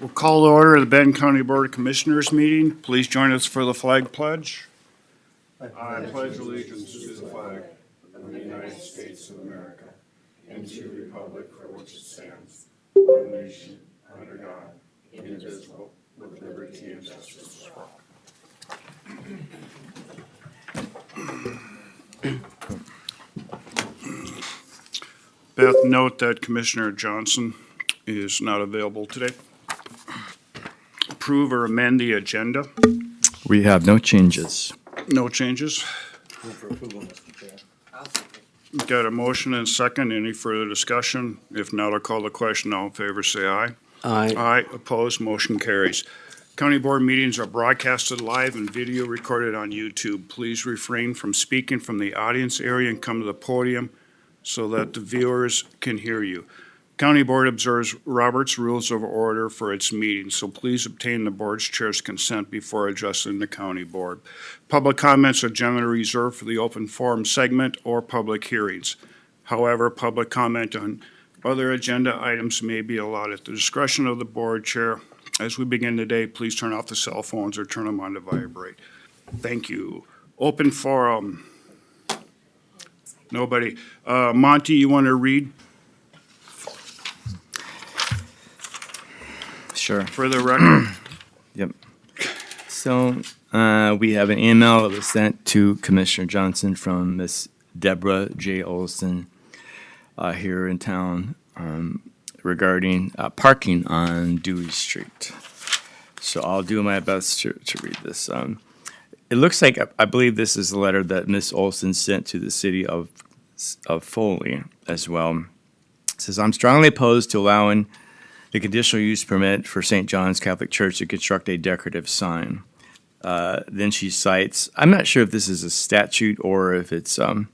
We'll call to order the Benton County Board of Commissioners meeting. Please join us for the flag pledge. I pledge allegiance to the flag of the United States of America and to the republic for which it stands, one nation, under God, indivisible, with liberty and justice for all. Beth, note that Commissioner Johnson is not available today. Approve or amend the agenda? We have no changes. No changes? Move for approval, Mr. Chair. Got a motion and second. Any further discussion? If not, I'll call the question. All in favor, say aye. Aye. Aye. Opposed, motion carries. County board meetings are broadcasted live and video recorded on YouTube. Please refrain from speaking from the audience area and come to the podium so that the viewers can hear you. County board observes Robert's Rules of Order for its meetings, so please obtain the board's chair's consent before addressing the county board. Public comments are generally reserved for the open forum segment or public hearings. However, public comment on other agenda items may be allowed at the discretion of the board chair. As we begin today, please turn off the cell phones or turn them on to vibrate. Thank you. Open forum. Nobody. Monty, you want to read? Sure. For the record. Yep. So we have an email that was sent to Commissioner Johnson from Miss Deborah J. Olson here in town regarding parking on Dewey Street. So I'll do my best to read this. It looks like, I believe this is a letter that Miss Olson sent to the city of Foley as well. It says, I'm strongly opposed to allowing the conditional use permit for St. John's Catholic Church to construct a decorative sign. Then she cites, I'm not sure if this is a statute or if it's a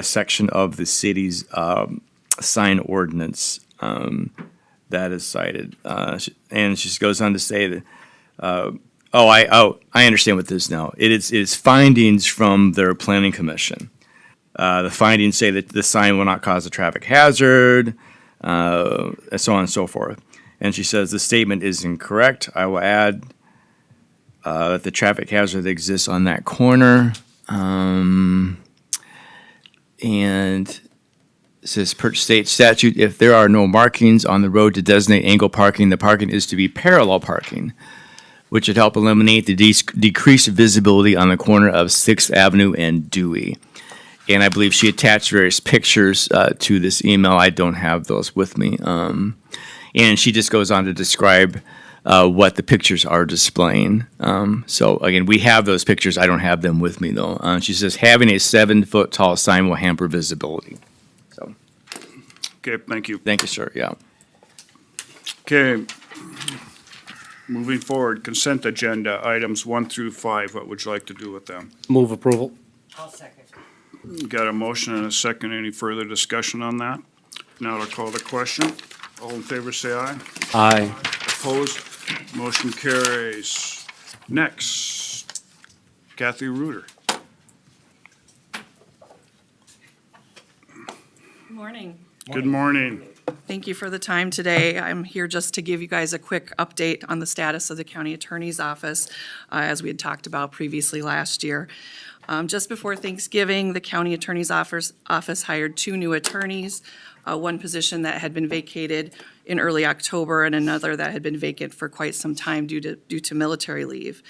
section of the city's sign ordinance that is cited. And she goes on to say that, I understand what this is now. It is findings from their planning commission. The findings say that the sign will not cause a traffic hazard, and so on and so forth. And she says the statement is incorrect. I will add that the traffic hazard that exists on that corner, and it says per state statute, if there are no markings on the road to designate angle parking, the parking is to be parallel parking, which would help eliminate the decreased visibility on the corner of 6th Avenue and Dewey. And I believe she attached various pictures to this email. I don't have those with me. And she just goes on to describe what the pictures are displaying. So again, we have those pictures. I don't have them with me though. She says having a 7-foot tall sign will hamper visibility. So. Okay, thank you. Thank you, sir. Yeah. Okay. Moving forward, consent agenda, items 1 through 5. What would you like to do with them? Move approval. I'll second. Got a motion and a second. Any further discussion on that? Now I'll call the question. All in favor, say aye. Aye. Opposed? Motion carries. Next, Kathy Reuter. Good morning. Good morning. Thank you for the time today. I'm here just to give you guys a quick update on the status of the county attorney's office, as we had talked about previously last year. Just before Thanksgiving, the county attorney's office hired 2 new attorneys, one position that had been vacated in early October and another that had been vacant for quite some time due to military leave.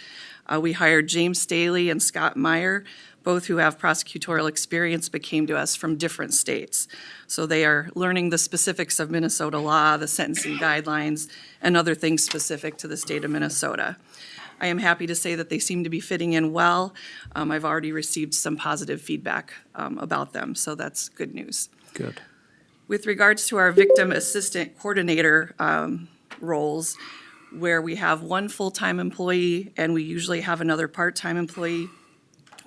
We hired James Staley and Scott Meyer, both who have prosecutorial experience but came to us from different states. So they are learning the specifics of Minnesota law, the sentencing guidelines, and other things specific to the state of Minnesota. I am happy to say that they seem to be fitting in well. I've already received some positive feedback about them, so that's good news. Good. With regards to our victim assistant coordinator roles, where we have 1 full-time employee and we usually have another part-time employee,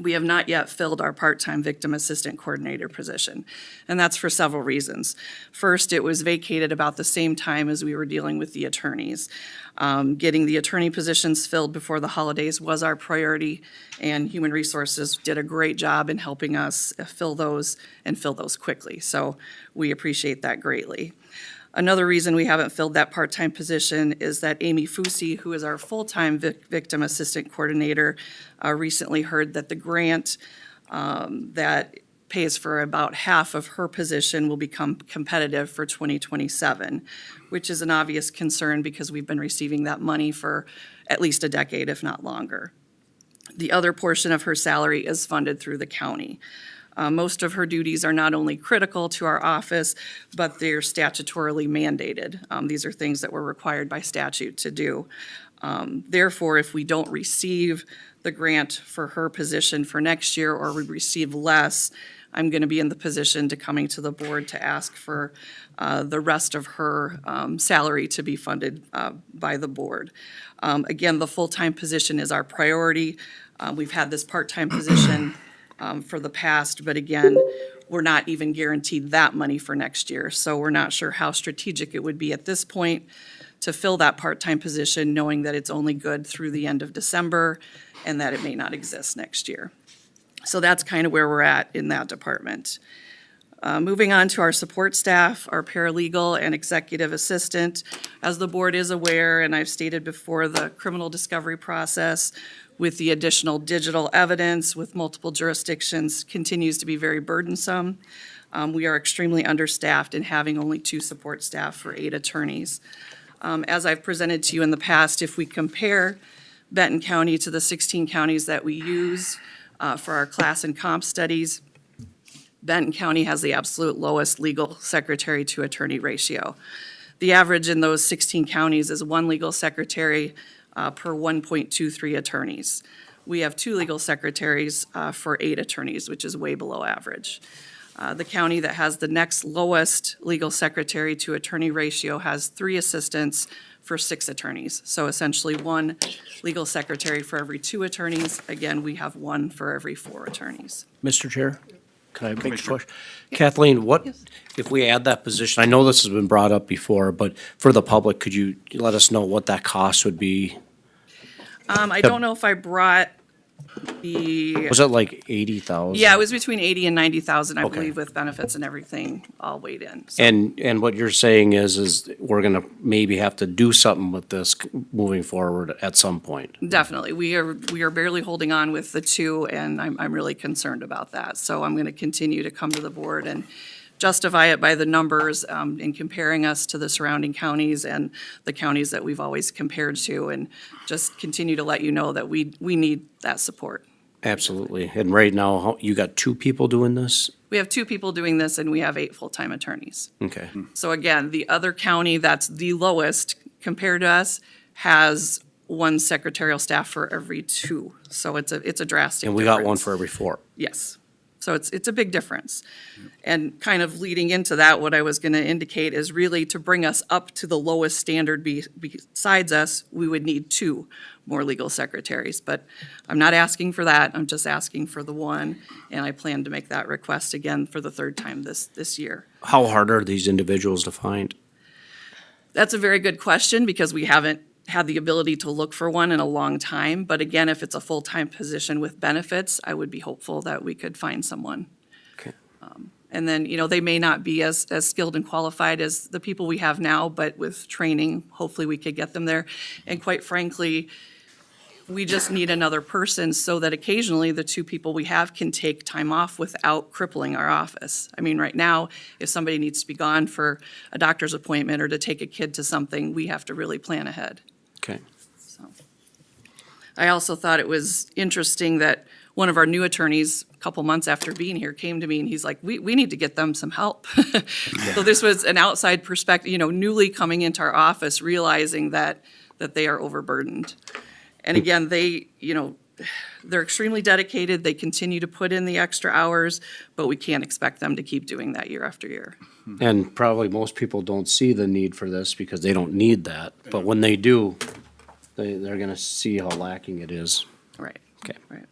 we have not yet filled our part-time victim assistant coordinator position, and that's for several reasons. First, it was vacated about the same time as we were dealing with the attorneys. Getting the attorney positions filled before the holidays was our priority, and Human Resources did a great job in helping us fill those and fill those quickly, so we appreciate that greatly. Another reason we haven't filled that part-time position is that Amy Fusi, who is our full-time victim assistant coordinator, recently heard that the grant that pays for about half of her position will become competitive for 2027, which is an obvious concern because we've been receiving that money for at least a decade, if not longer. The other portion of her salary is funded through the county. Most of her duties are not only critical to our office, but they're statutorily mandated. These are things that we're required by statute to do. Therefore, if we don't receive the grant for her position for next year, or we receive less, I'm going to be in the position to coming to the board to ask for the rest of her salary to be funded by the board. Again, the full-time position is our priority. We've had this part-time position for the past, but again, we're not even guaranteed that money for next year. So we're not sure how strategic it would be at this point to fill that part-time position, knowing that it's only good through the end of December and that it may not exist next year. So that's kind of where we're at in that department. Moving on to our support staff, our paralegal and executive assistant. As the board is aware, and I've stated before, the criminal discovery process with the additional digital evidence with multiple jurisdictions continues to be very burdensome. We are extremely understaffed in having only 2 support staff for 8 attorneys. As I've presented to you in the past, if we compare Benton County to the 16 counties that we use for our class and comp studies, Benton County has the absolute lowest legal secretary to attorney ratio. The average in those 16 counties is 1 legal secretary per 1.23 attorneys. We have 2 legal secretaries for 8 attorneys, which is way below average. The county that has the next lowest legal secretary to attorney ratio has 3 assistants for 6 attorneys. So essentially 1 legal secretary for every 2 attorneys. Again, we have 1 for every 4 attorneys. Mr. Chair, can I make a question? Kathleen, what, if we add that position, I know this has been brought up before, but for the public, could you let us know what that cost would be? I don't know if I brought the, Was it like 80,000? yeah, it was between 80 and 90,000, I Okay. believe, with benefits and everything all weighed in. So And what you're saying is we're gonna maybe have to do something with this moving forward at some point. definitely, we are barely holding on with the 2, and I'm really concerned about that. So I'm going to continue to come to the board and justify it by the numbers in comparing us to the surrounding counties and the counties that we've always compared to, and just continue to let you know that we need that support. Absolutely. And right now, you got 2 people doing this? We have 2 people doing this, and we have 8 full-time attorneys. Okay. So again, the other county that's the lowest compared to us has 1 secretarial staff for every 2. So it's a drastic And we got 1 difference. for every 4. Yes. So it's a big difference. And kind of leading into that, what I was going to indicate is really to bring us up to the lowest standard besides us, we would need 2 more legal secretaries. But I'm not asking for that. I'm just asking for the 1. And I plan to make that request again for the 3rd time this year. How hard are these individuals to find? That's a very good question because we haven't had the ability to look for one in a long time. But again, if it's a full-time position with benefits, I would be hopeful that we could find someone. Okay. And then, they may not be as skilled and qualified as the people we have now, but with training, hopefully we could get them there. And quite frankly, we just need another person so that occasionally the 2 people we have can take time off without crippling our office. I mean, right now, if somebody needs to be gone for a doctor's appointment or to take a kid to something, we have to really plan ahead. Okay. So, I also thought it was interesting that one of our new attorneys, a couple months after being here, came to me and he's like, we need to get them some help. So this was an outside perspective, newly coming into our office, realizing that they are overburdened. And again, they're extremely dedicated. They continue to put in the extra hours, but we can't expect them to keep doing that year after year. And probably most people don't see the need for this because they don't need that. But when they do, they're gonna see how lacking it is. Right. Okay. Right.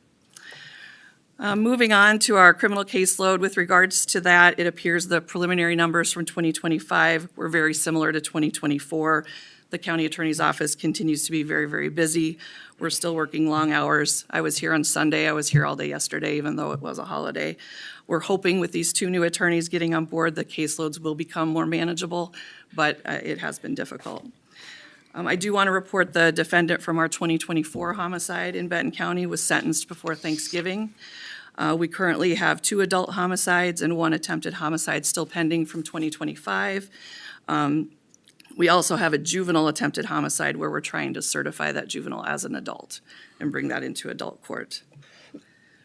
Moving on to our criminal caseload, with regards to that, it appears the preliminary numbers from 2025 were very similar to 2024. The county attorney's office continues to be very, very busy. We're still working long hours. I was here on Sunday. I was here all day yesterday, even though it was a holiday. We're hoping with these two new attorneys getting on board, the caseloads will become more manageable, but it has been difficult. I do want to report the defendant from our 2024 homicide in Benton County was sentenced before Thanksgiving. We currently have 2 adult homicides and 1 attempted homicide still pending from 2025. We also have a juvenile attempted homicide where we're trying to certify that juvenile as an adult and bring that into adult court.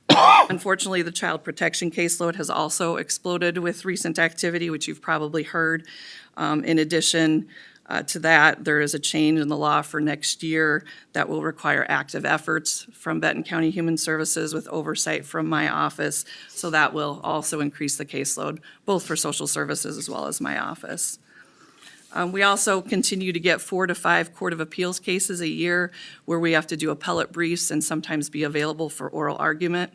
Unfortunately, the child protection caseload has also exploded with recent activity, which you've probably heard. In addition to that, there is a change in the law for next year that will require active efforts from Benton County Human Services with oversight from my office. So that will also increase the caseload, both for social services as well as my office. We also continue to get 4 to 5 Court of Appeals cases a year where we have to do appellate briefs and sometimes be available for oral argument.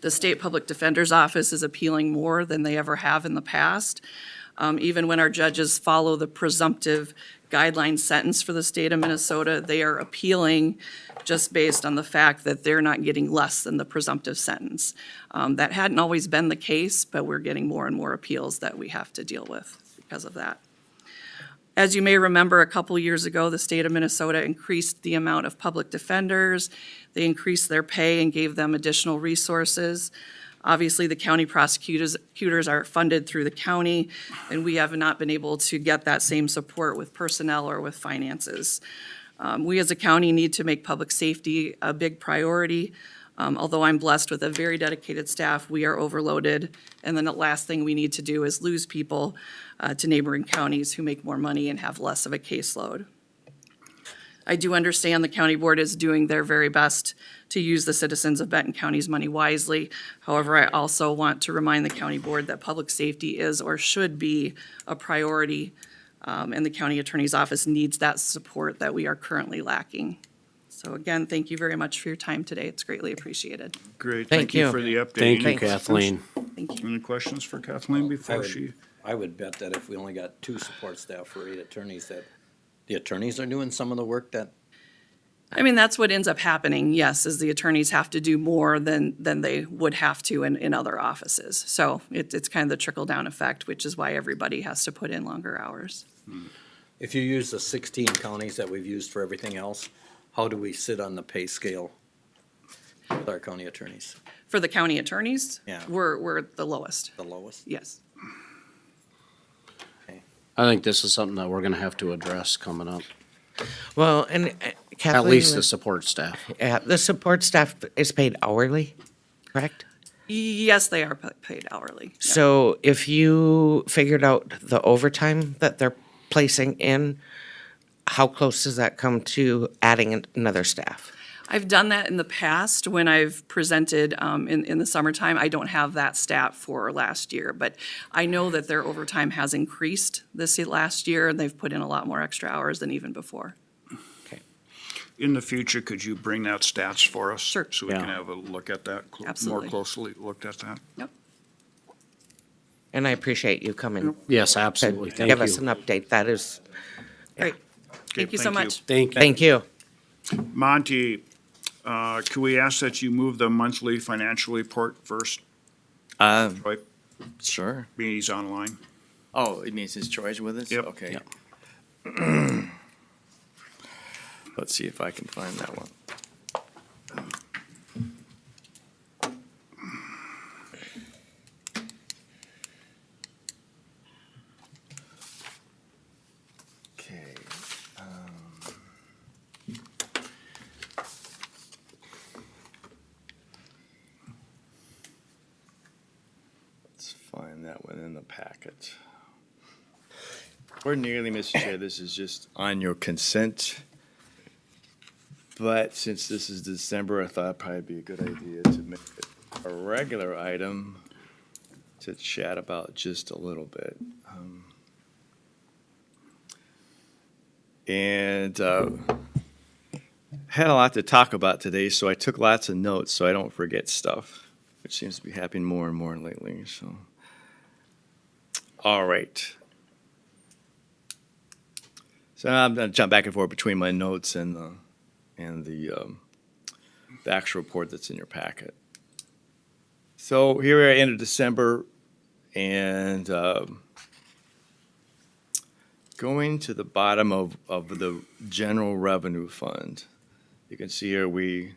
The State Public Defender's Office is appealing more than they ever have in the past. Even when our judges follow the presumptive guideline sentence for the state of Minnesota, they are appealing just based on the fact that they're not getting less than the presumptive sentence. That hadn't always been the case, but we're getting more and more appeals that we have to deal with because of that. As you may remember, a couple years ago, the state of Minnesota increased the amount of public defenders. They increased their pay and gave them additional resources. Obviously, the county prosecutors are funded through the county, and we have not been able to get that same support with personnel or with finances. We as a county need to make public safety a big priority. Although I'm blessed with a very dedicated staff, we are overloaded. And then the last thing we need to do is lose people to neighboring counties who make more money and have less of a caseload. I do understand the county board is doing their very best to use the citizens of Benton County's money wisely. However, I also want to remind the county board that public safety is or should be a priority, and the county attorney's office needs that support that we are currently lacking. So again, thank you very much for your time today. It's greatly appreciated. Great, Thank thank you you. for the update. Thank you, Any Kathleen. Thank you. Any questions for Kathleen before she? I would bet that if we only got 2 support staff for 8 attorneys, that the attorneys are doing some of the work that, I mean, that's what ends up happening, yes, is the attorneys have to do more than they would have to in other offices. So it's kind of the trickle-down effect, which is why everybody has to put in longer hours. if you use the 16 counties that we've used for everything else, how do we sit on the pay scale with our county attorneys? For the county attorneys, Yeah. we're the lowest, The lowest? yes. Okay. I think this is something that we're gonna have to address coming up, Well, and Kathleen. at least the support staff. Yeah, the support staff is paid hourly, correct? Yes, they are paid hourly. yeah. So if you figured out the overtime that they're placing in, how close does that come to adding another staff? I've done that in the past when I've presented in the summertime. I don't have that stat for last year, but I know that their overtime has increased this last year, and they've put in a lot more extra hours than even before. In the future, could you bring that stats for us? Sure. So we Yeah. can have a look at that, more Absolutely. closely looked at that. Yep. And I appreciate you coming Yes, to absolutely, thank give us an you. update. That is, Great. Thank you so much. Thank you. thank you. Monty, can we ask that you move the monthly financial report first, right? Sure. Being he's online. Oh, it means his Troy's with us? Yep. Okay. Let's see if I can find that one. Okay. Let's find that one in the packet. Ordinarily, Mr. Chair, this is just on your consent. But since this is December, I thought it'd probably be a good idea to make it a regular item to chat about just a little bit. And had a lot to talk about today, so I took lots of notes so I don't forget stuff, which seems to be happening more and more lately, so. All right. So I'm gonna jump back and forth between my notes and the actual report that's in your packet. So here we're at the end of December, and going to the bottom of the general revenue fund, you can see here we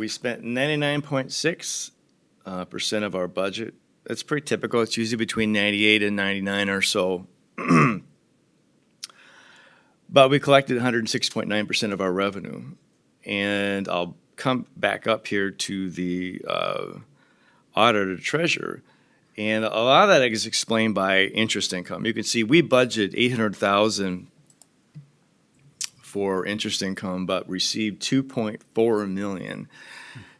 spent 99.6% of our budget. That's pretty typical. It's usually between 98 and 99 or so. But we collected 106.9% of our revenue. And I'll come back up here to the auditor treasurer. And a lot of that is explained by interest income. You can see we budget 800,000 for interest income, but received 2.4 million.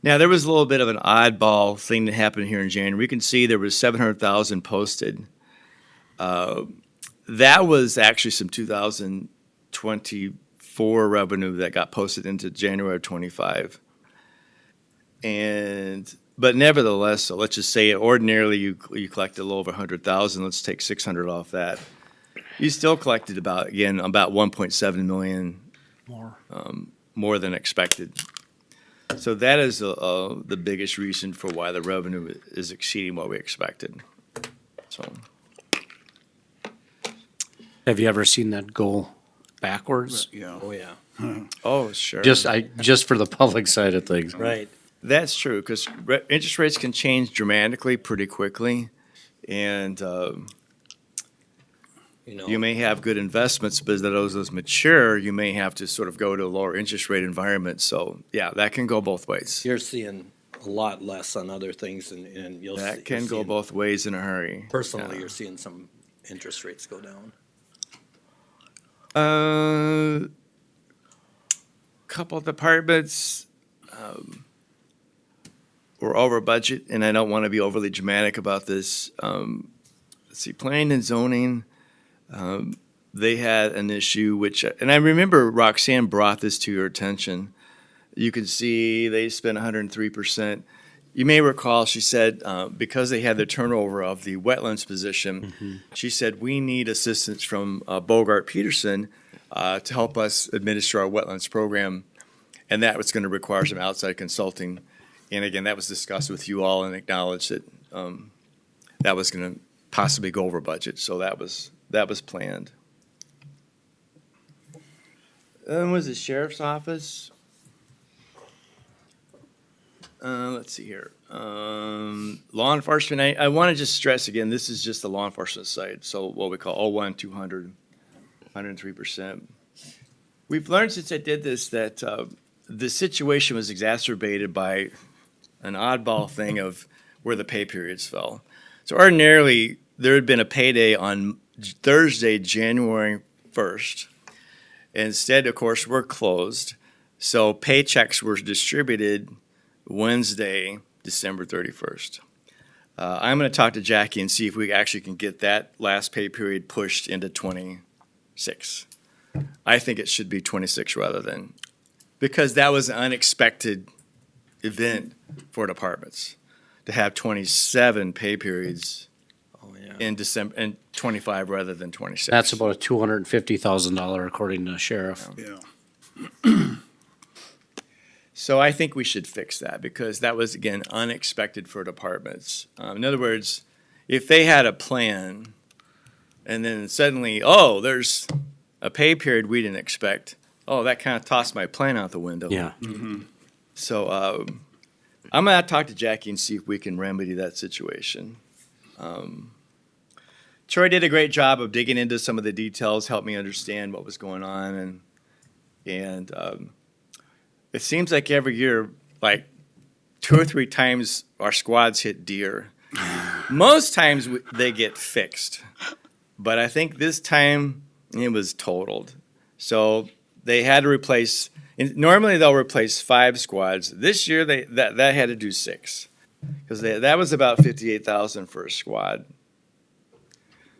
Now, there was a little bit of an oddball thing that happened here in January. We can see there was 700,000 posted. That was actually some 2024 revenue that got posted into January of 25. But nevertheless, so let's just say ordinarily you collect a little over 100,000. Let's take 600 off that. You still collected about 1.7 million more than expected. So that is the biggest reason for why the revenue is exceeding what we expected. So, Have you ever seen that go backwards? Yeah. Oh, yeah. oh, sure. Just for the public side of things. Right. That's true, because interest rates can change dramatically pretty quickly. And you may have good investments, but as those mature, you may have to sort of go to a lower interest rate environment. So, yeah, that can go both ways. You're seeing a lot less on other things, and you'll see. That can go both ways in a hurry. Personally, Yeah. you're seeing some interest rates go down. Couple of departments were over budget, and I don't want to be overly dramatic about this. Let's see, planning and zoning, they had an issue and I remember Roxanne brought this to your attention. You can see they spent 103%. You may recall she said because they had the turnover of the wetlands position, she said we need assistance from Bogart Peterson to help us administer our wetlands program, and that was going to require some outside consulting. And again, that was discussed with you all and acknowledged that that was going to possibly go over budget. So that was planned. Then was the sheriff's office. Let's see here. Law enforcement, I want to just stress again, this is just the law enforcement side. So what we call 01, 200, 103%. We've learned since I did this that the situation was exacerbated by an oddball thing of where the pay periods fell. So ordinarily, there had been a payday on Thursday, January 1st. Instead, of course, we're closed. So paychecks were distributed Wednesday, December 31st. I'm going to talk to Jackie and see if we actually can get that last pay period pushed into 26. I think it should be 26 because that was an unexpected event for departments to have 27 pay periods Oh, yeah. in December and 25 rather than 26. That's about a $250,000 according to the sheriff. Yeah. So I think we should fix that because that was, again, unexpected for departments. In other words, if they had a plan and then suddenly, there's a pay period we didn't expect, that kind of tossed my plan out the window. Yeah. So I'm going to talk to Jackie and see if we can remedy that situation. Troy did a great job of digging into some of the details, helped me understand what was going on, and it seems like every year, like 2 or 3 times, our squads hit deer. Most times they get fixed, but I think this time it was totaled. So they had to replace. Normally they'll replace 5 squads. This year that had to do 6 because that was about $58,000 for a squad.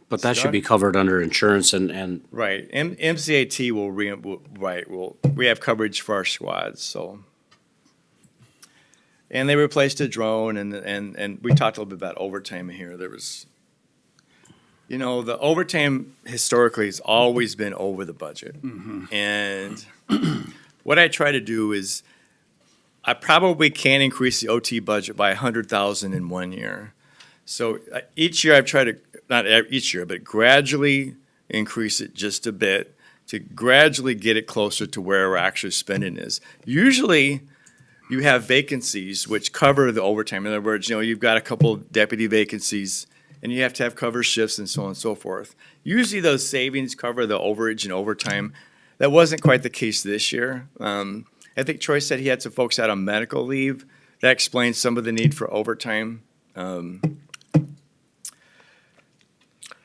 But that should be covered under insurance and Right. MCAT we have coverage for our squads, so. And they replaced a drone and we talked a little bit about overtime here. There was You know, the overtime historically has always been over the budget. And what I try to do is, I probably can increase the OT budget by 100,000 in 1 year. So each year I've tried to, not each year, but gradually increase it just a bit to gradually get it closer to where we're actually spending is. Usually you have vacancies which cover the overtime. In other words, you know, you've got a couple deputy vacancies and you have to have cover shifts and so on and so forth. Usually those savings cover the overage and overtime. That wasn't quite the case this year. I think Troy said he had some folks out on medical leave. That explains some of the need for overtime.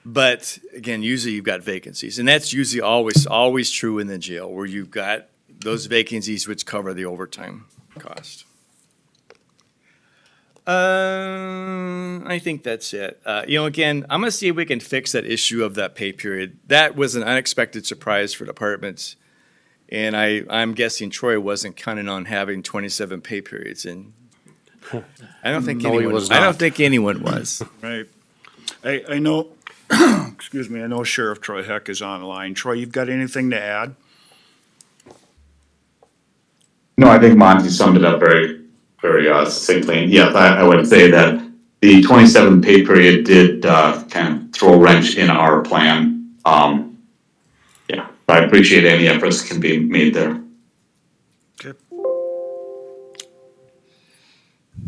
But again, usually you've got vacancies, and that's usually always true in the jail, where you've got those vacancies which cover the overtime cost. I think that's it. You know, again, I'm gonna see if we can fix that issue of that pay period. That was an unexpected surprise for departments, and I'm guessing Troy wasn't counting on having 27 pay periods, and I don't think No, he anyone was I don't not. think anyone was. Right. I know, excuse me, I know Sheriff Troy Heck is online. Troy, you've got anything to add? No, I think Monty summed it up very, very succinctly. And yes, I would say that the 27 pay period did kind of throw a wrench in our plan. Yeah, but I appreciate any efforts can be made there. Okay.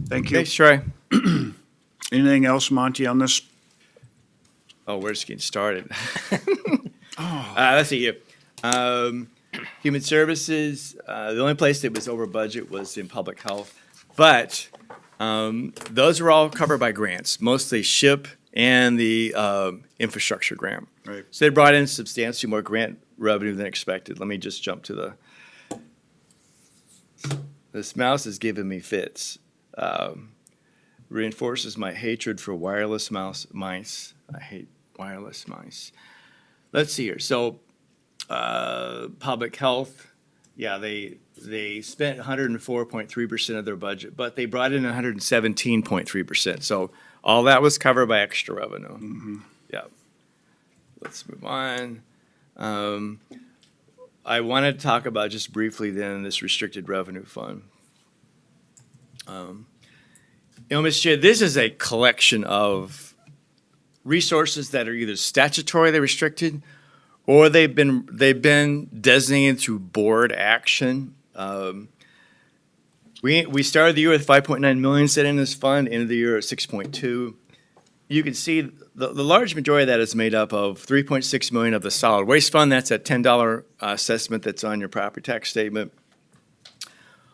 Thank you. Thanks, Troy. Anything else, Monty, on this? Oh, we're just getting started. Let's see here. Human Services, the only place that was over budget was in public health. But those were all covered by grants, mostly SHIP and the infrastructure grant. Right. So they brought in substantially more grant revenue than expected. Let me just jump to this mouse is giving me fits. Reinforces my hatred for wireless mice. I hate wireless mice. Let's see here. So, public health, yeah, they spent 104.3% of their budget, but they brought in 117.3%. So all that was covered by extra revenue. Yeah. Let's move on. I wanted to talk about just briefly then this restricted revenue fund. You know, Mr. Chair, this is a collection of resources that are either statutorily restricted or they've been designated through board action. We started the year with 5.9 million set in this fund, ended the year at 6.2. You can see the large majority of that is made up of 3.6 million of the solid waste fund. That's a $10 assessment that's on your property tax statement.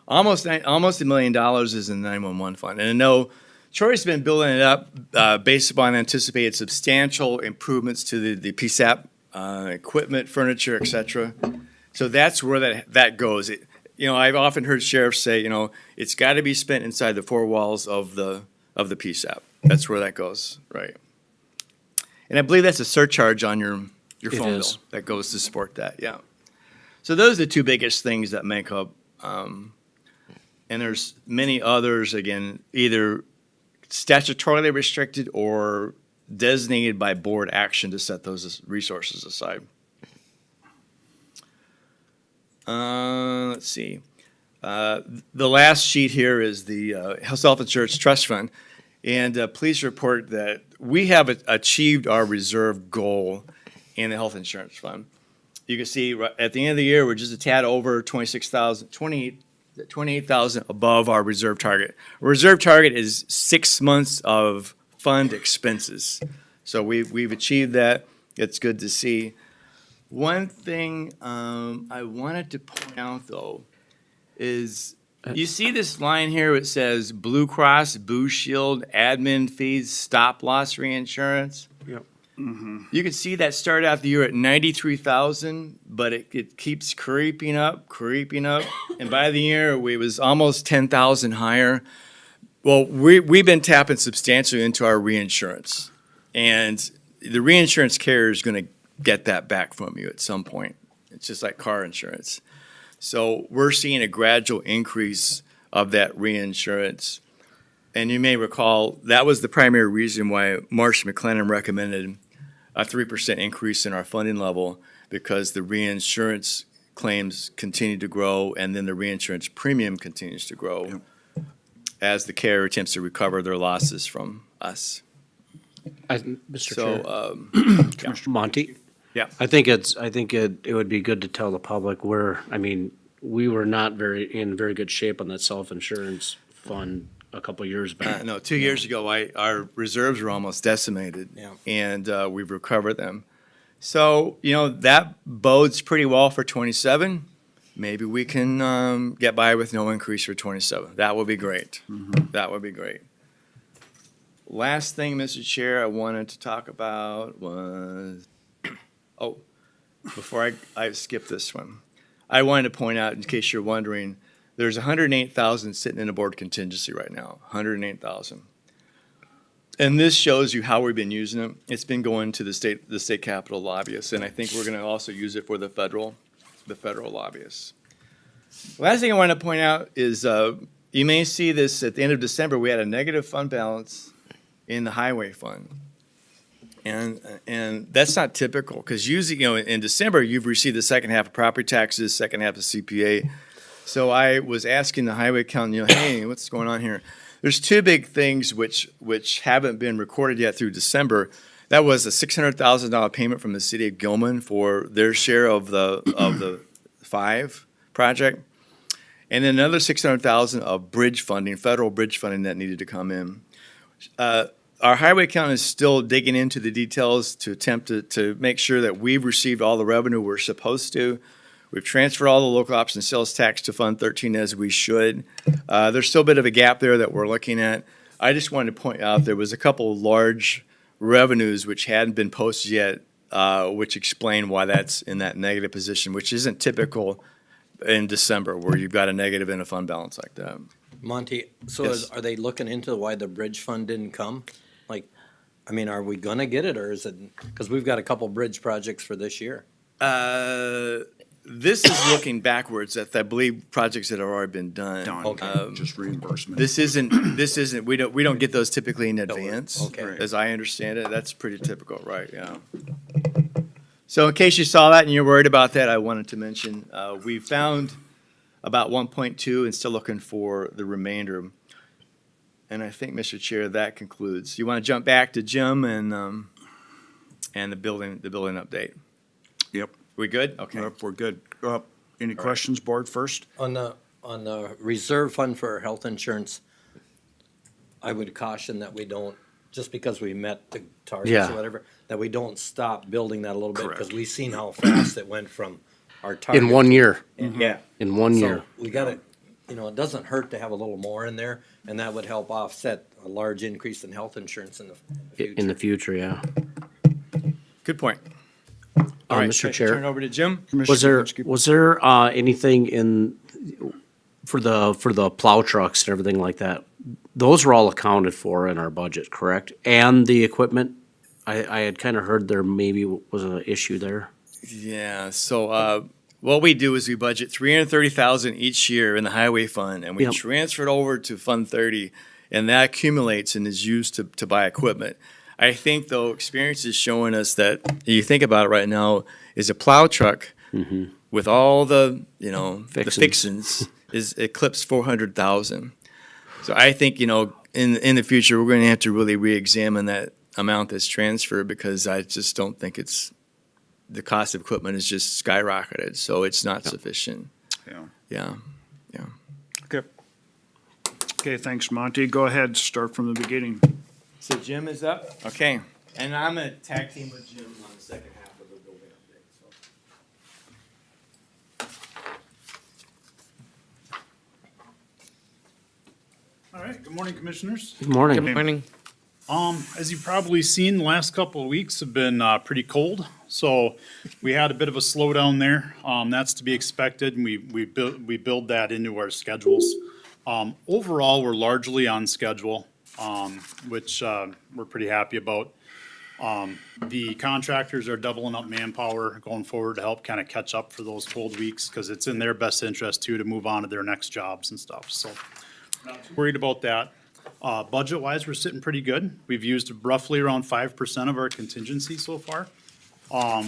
Almost $1 million is in the 911 fund. And I know Troy's been building it up based upon anticipated substantial improvements to the PSAP equipment, furniture, et cetera. So that's where that goes. You know, I've often heard sheriffs say, you know, it's got to be spent inside the four walls of the PSAP. That's where that goes, right? And I believe that's a surcharge on your It phone is. bill that goes to support that, yeah. So those are the two biggest things that make up, and there's many others, again, either statutorily restricted or designated by board action to set those resources aside. Let's see. The last sheet here is the self-insurance trust fund. And please report that we have achieved our reserve goal in the health insurance fund. You can see at the end of the year, we're just a tad over 28,000 above our reserve target. Reserve target is 6 months of fund expenses. So we've achieved that. It's good to see. One thing I wanted to point out, though, is you see this line here. It says Blue Cross, Blue Shield, admin fees, stop loss reinsurance. Yep. You can see that started out the year at 93,000, but it keeps creeping up, and by the year it was almost 10,000 higher. Well, we've been tapping substantially into our reinsurance, and the reinsurance carrier is going to get that back from you at some point. It's just like car insurance. So we're seeing a gradual increase of that reinsurance. And you may recall that was the primary reason why Marsh McLennan recommended a 3% increase in our funding level because the reinsurance claims continue to grow and then the reinsurance premium continues to grow as the carrier attempts to recover their losses from us. Mr. So, Chair, Monty? yeah. I think it would be good to tell the public we were not in very good shape on that self-insurance fund a couple years back. No, 2 years ago, our reserves were almost decimated. Yeah. And we've recovered them. So, that bodes pretty well for 27. Maybe we can get by with no increase for 27. That would be great. That would be great. Last thing, Mr. Chair, I wanted to talk about was, before I skip this one, I wanted to point out, in case you're wondering, there's 108,000 sitting in a board contingency right now, 108,000. And this shows you how we've been using it. It's been going to the state capital lobbyists, and I think we're going to also use it for the federal lobbyists. Last thing I want to point out is you may see this at the end of December. We had a negative fund balance in the highway fund, and that's not typical because usually, in December you've received the second half of property taxes, second half of CPA. So I was asking the highway accountant, hey, what's going on here? There's two big things which haven't been recorded yet through December. That was a $600,000 payment from the city of Gilman for their share of the 5 project, and then another $600,000 of bridge funding, federal bridge funding that needed to come in. Our highway accountant is still digging into the details to attempt to make sure that we've received all the revenue we're supposed to. We've transferred all the local option sales tax to Fund 13 as we should. There's still a bit of a gap there that we're looking at. I just wanted to point out there was a couple large revenues which hadn't been posted yet, which explain why that's in that negative position, which isn't typical in December where you've got a negative in a fund balance like that. Monty, so Yes. are they looking into why the bridge fund didn't come? Are we gonna get it, or is it, because we've got a couple bridge projects for this year? This is looking backwards at, I believe, projects that have already been done. Okay. Just reimbursement. This isn't, we don't get those typically in advance. Okay. As I understand it, that's pretty typical, right, yeah. So in case you saw that and you're worried about that, I wanted to mention, we found about 1.2 and still looking for the remainder. And I think, Mr. Chair, that concludes. You want to jump back to Jim and the building update? Yep. We good? Okay. Yep, we're good. Any questions, board, first? On the reserve fund for health insurance, I would caution that we don't, just because we met the targets Yeah. or whatever, that we don't stop building that a little bit, because Correct. we've seen how fast it went from our target. In 1 year, Yeah. in 1 year. So we gotta, it doesn't hurt to have a little more in there, and that would help offset a large increase in health insurance in the future. In the future, yeah. Good point. All right, Mr. okay, Chair. turn over to Jim. Was there, Commissioner Kapinski. was there anything for the plow trucks and everything like that? Those were all accounted for in our budget, correct? And the equipment? I had kind of heard there maybe was an issue there. Yeah, so what we do is we budget $330,000 each year in the highway fund, and we Yep. transfer it over to Fund 30, and that accumulates and is used to buy equipment. I think, though, experience is showing us that, you think about it right now, is a plow truck with all the, the Fixins. fixins is eclipsed 400,000. So I think, in the future, we're going to have to really re-examine that amount that's transferred, because I just don't think the cost of equipment is just skyrocketed, so it's not sufficient. Yeah. Yeah. Okay. Okay, thanks, Monty. Go ahead, start from the beginning. So Jim is up? Okay. And I'm gonna tag team with Jim on the second half of the building update, All right, good morning, Commissioners. Good morning. Good morning. As you've probably seen, the last couple of weeks have been pretty cold, so we had a bit of a slowdown there. That's to be expected, and we build that into our schedules. Overall, we're largely on schedule, which we're pretty happy about. The contractors are doubling up manpower going forward to help kind of catch up for those cold weeks, because it's in their best interest too to move on to their next jobs and stuff. So not too worried about that. Budget-wise, we're sitting pretty good. We've used roughly around 5% of our contingency so far,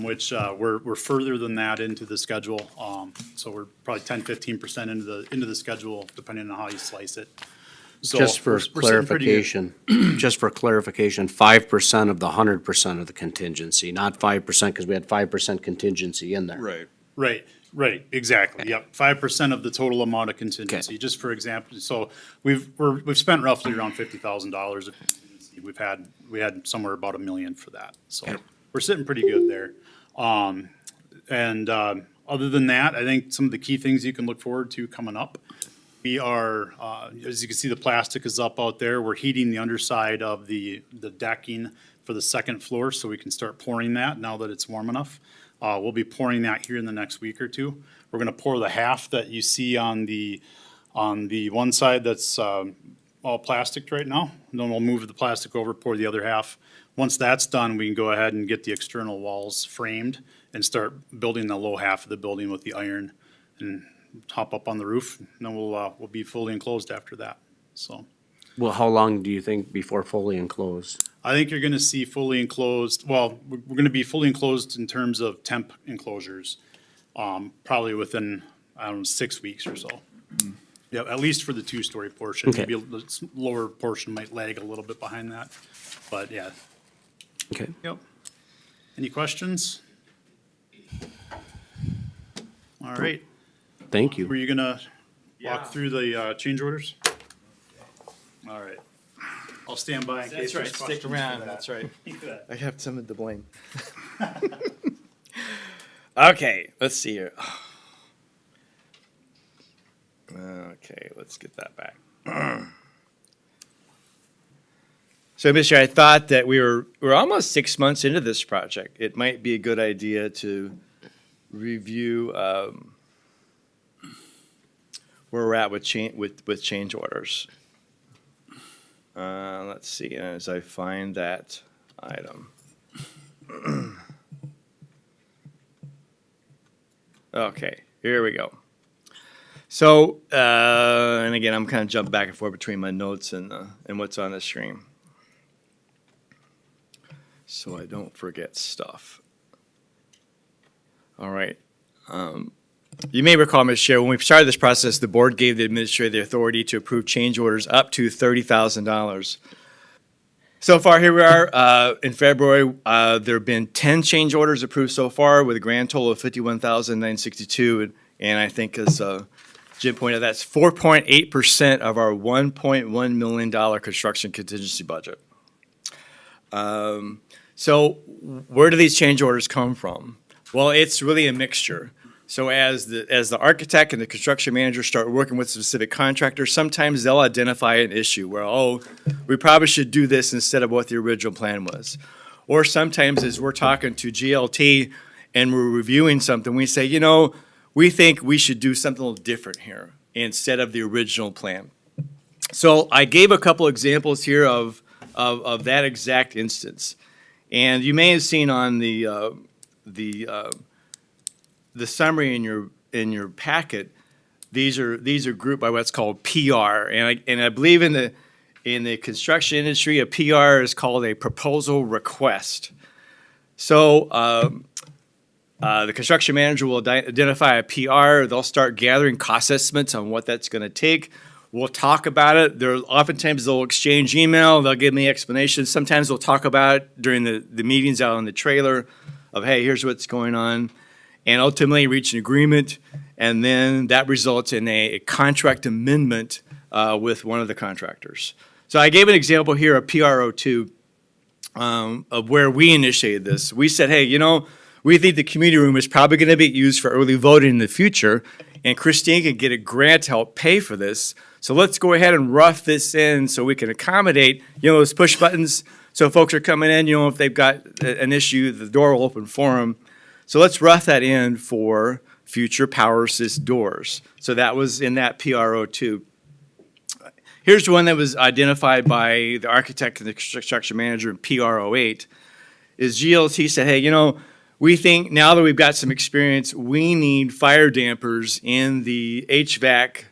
which we're further than that into the schedule. So we're probably 10-15% into the schedule, depending on how you slice it. So Just for we're sitting pretty good. clarification, just for clarification, 5% of the 100% of the contingency, not 5%, because we had 5% contingency in there. Right, exactly, yep. 5% of the total amount of contingency, just for example. So we've spent roughly around $50,000 of contingency. We had somewhere about $1 million for that, so we're sitting pretty good there. Other than that, I think some of the key things you can look forward to coming up. We are, as you can see, the plastic is up out there. We're heating the underside of the decking for the second floor, so we can start pouring that now that it's warm enough. We'll be pouring that here in the next week or two. We're gonna pour the half that you see on the one side that's all plastic right now. And then we'll move the plastic over, pour the other half. Once that's done, we can go ahead and get the external walls framed and start building the low half of the building with the iron and hop up on the roof. And then we'll be fully enclosed after that, so. Well, how long do you think before fully enclosed? I think you're gonna see fully enclosed, well, we're gonna be fully enclosed in terms of temp enclosures, probably within, I don't know, 6 weeks or so. Yeah, at least for the two-story portion. Okay. Maybe the lower portion might lag a little bit behind that, but yeah. Okay. Yep. Any questions? All right, Thank you. were you gonna walk through the change orders? All right. I'll stand by in case there's questions for that. that's right. You bet. I have someone to blame. Okay, let's see here. Okay, let's get that back. So, Mr. I thought that we're almost 6 months into this project. It might be a good idea to review where we're at with change orders. Let's see, as I find that item. Okay, here we go. So, and again, I'm kind of jumping back and forth between my notes and what's on the screen, so I don't forget stuff. All right. You may recall, Mr. Chair, when we started this process, the board gave the administrator the authority to approve change orders up to $30,000. So far, here we are in February. There have been 10 change orders approved so far with a grand total of $51,962. And I think, as Jim pointed out, that's 4.8% of our $1.1 million construction contingency budget. So where do these change orders come from? Well, it's really a mixture. So as the architect and the construction manager start working with specific contractors, sometimes they'll identify an issue where, oh, we probably should do this instead of what the original plan was. Or sometimes as we're talking to GLT and we're reviewing something, we say, you know, we think we should do something a little different here instead of the original plan. So I gave a couple examples here of that exact instance. And you may have seen on the summary in your packet, these are grouped by what's called PR, and I believe in the construction industry, a PR is called a proposal request. So the construction manager will identify a PR. They'll start gathering cost estimates on what that's going to take. We'll talk about it. Oftentimes they'll exchange email. They'll give me explanations. Sometimes they'll talk about it during the meetings out on the trailer of, hey, here's what's going on. And ultimately reach an agreement, and then that results in a contract amendment with one of the contractors. So I gave an example here of PRO2 of where we initiated this. We said, hey, you know, we think the community room is probably going to be used for early voting in the future, and Christine can get a grant to help pay for this. So let's go ahead and rough this in so we can accommodate, you know, those push buttons. So folks are coming in, you know, if they've got an issue, the door will open for them. So let's rough that in for future power assist doors. So that was in that PRO2. Here's the one that was identified by the architect and the construction manager in PRO8. Is GLT said, hey, you know, we think now that we've got some experience, we need fire dampers in the HVAC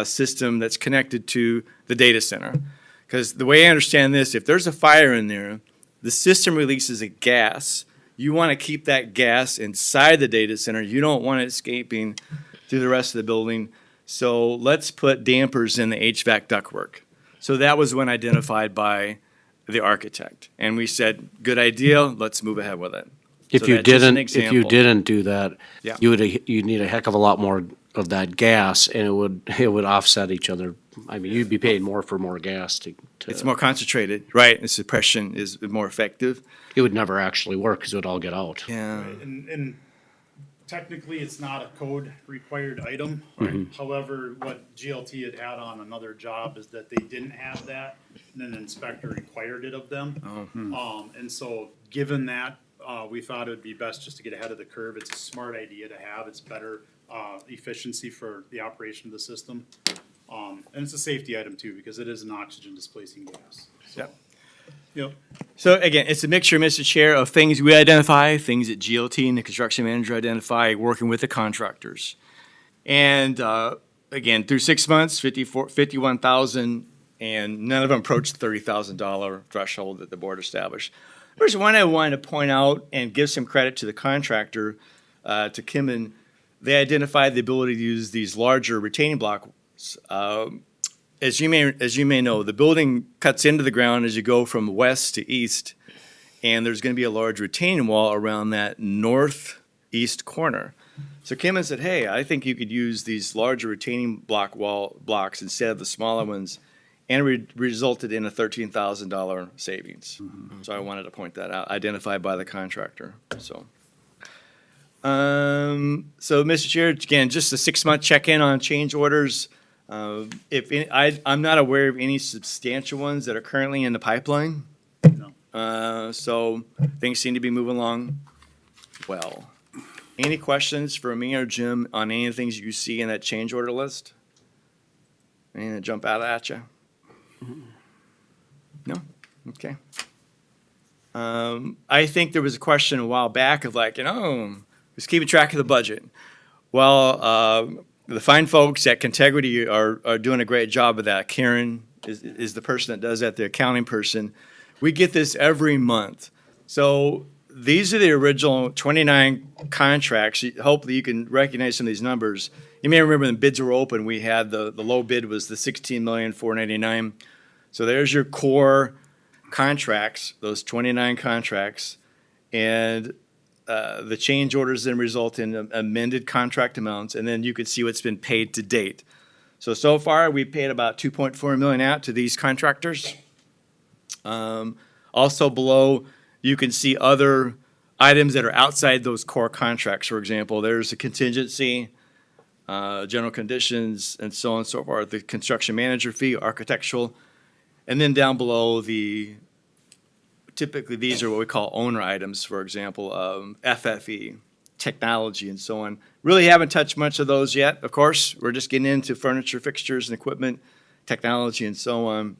system that's connected to the data center. Because the way I understand this, if there's a fire in there, the system releases a gas. You want to keep that gas inside the data center. You don't want it escaping through the rest of the building. So let's put dampers in the HVAC ductwork. So that was one identified by the architect. And we said, good idea, let's move ahead with it. If So you that's just an didn't, if you example. didn't do that, Yeah. you'd need a heck of a lot more of that gas, and it would offset each other. I mean, you'd be paying more for more gas to. It's more concentrated, right? And suppression is more effective. It would never actually work because it would all get out. Yeah. And technically, it's not a code required item. However, what GLT had on another job is that they didn't have that, and an inspector required it of them. And so, given that, we thought it would be best just to get ahead of the curve. It's a smart idea to have. It's better efficiency for the operation of the system. And it's a safety item too, because it is an oxygen displacing gas. So, Yep. Yep. So again, it's a mixture, Mr. Chair, of things we identify, things that GLT and the construction manager identify, working with the contractors. And again, through 6 months, 51,000, and none of them approached the $30,000 threshold that the board established. There's one I wanted to point out and give some credit to the contractor, to Kimmin. They identified the ability to use these larger retaining blocks. As you may know, the building cuts into the ground as you go from west to east, and there's going to be a large retaining wall around that northeast corner. So Kimmin said, "Hey, I think you could use these larger retaining blocks instead of the smaller ones," and resulted in a $13,000 savings. So I wanted to point that out, identified by the contractor. So, Mr. Chair, again, just a 6-month check-in on change orders. I'm not aware of any substantial ones that are currently in the pipeline. So things seem to be moving along well. Any questions for me or Jim on any of the things you see in that change order list? Anything that jump out at you? No? Okay. I think there was a question a while back of like, just keeping track of the budget. Well, the fine folks at Contegrity are doing a great job of that. Karen is the person that does that, the accounting person. We get this every month. So these are the original 29 contracts. Hopefully you can recognize some of these numbers. You may remember when bids were open, we had the low bid was the $16,499,000. So there's your core contracts, those 29 contracts. And the change orders then result in amended contract amounts, and then you can see what's been paid to date. So far, we paid about $2.4 million out to these contractors. Also below, you can see other items that are outside those core contracts. For example, there's a contingency, general conditions, and so on and so forth, the construction manager fee, architectural, and then down below typically these are what we call owner items, for example, FFE, technology, and so on. Really haven't touched much of those yet, of course. We're just getting into furniture, fixtures, and equipment, technology, and so on.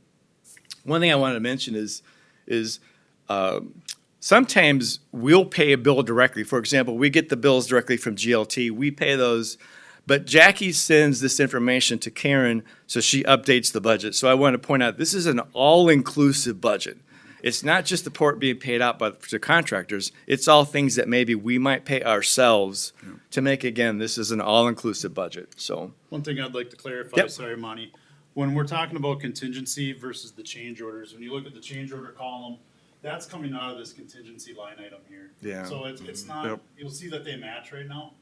One thing I wanted to mention is sometimes we'll pay a bill directly. For example, we get the bills directly from GLT. We pay those, but Jackie sends this information to Karen, so she updates the budget. So I want to point out, this is an all-inclusive budget. It's not just the port being paid out by the contractors. It's all things that maybe we might pay ourselves to make, again, this is an all-inclusive budget, so. One thing I'd like to clarify, Yep. sorry, Monty, when we're talking about contingency versus the change orders, when you look at the change order column, that's coming out of this contingency line item here. Yeah. So it's not, Yep. you'll see that they match right now.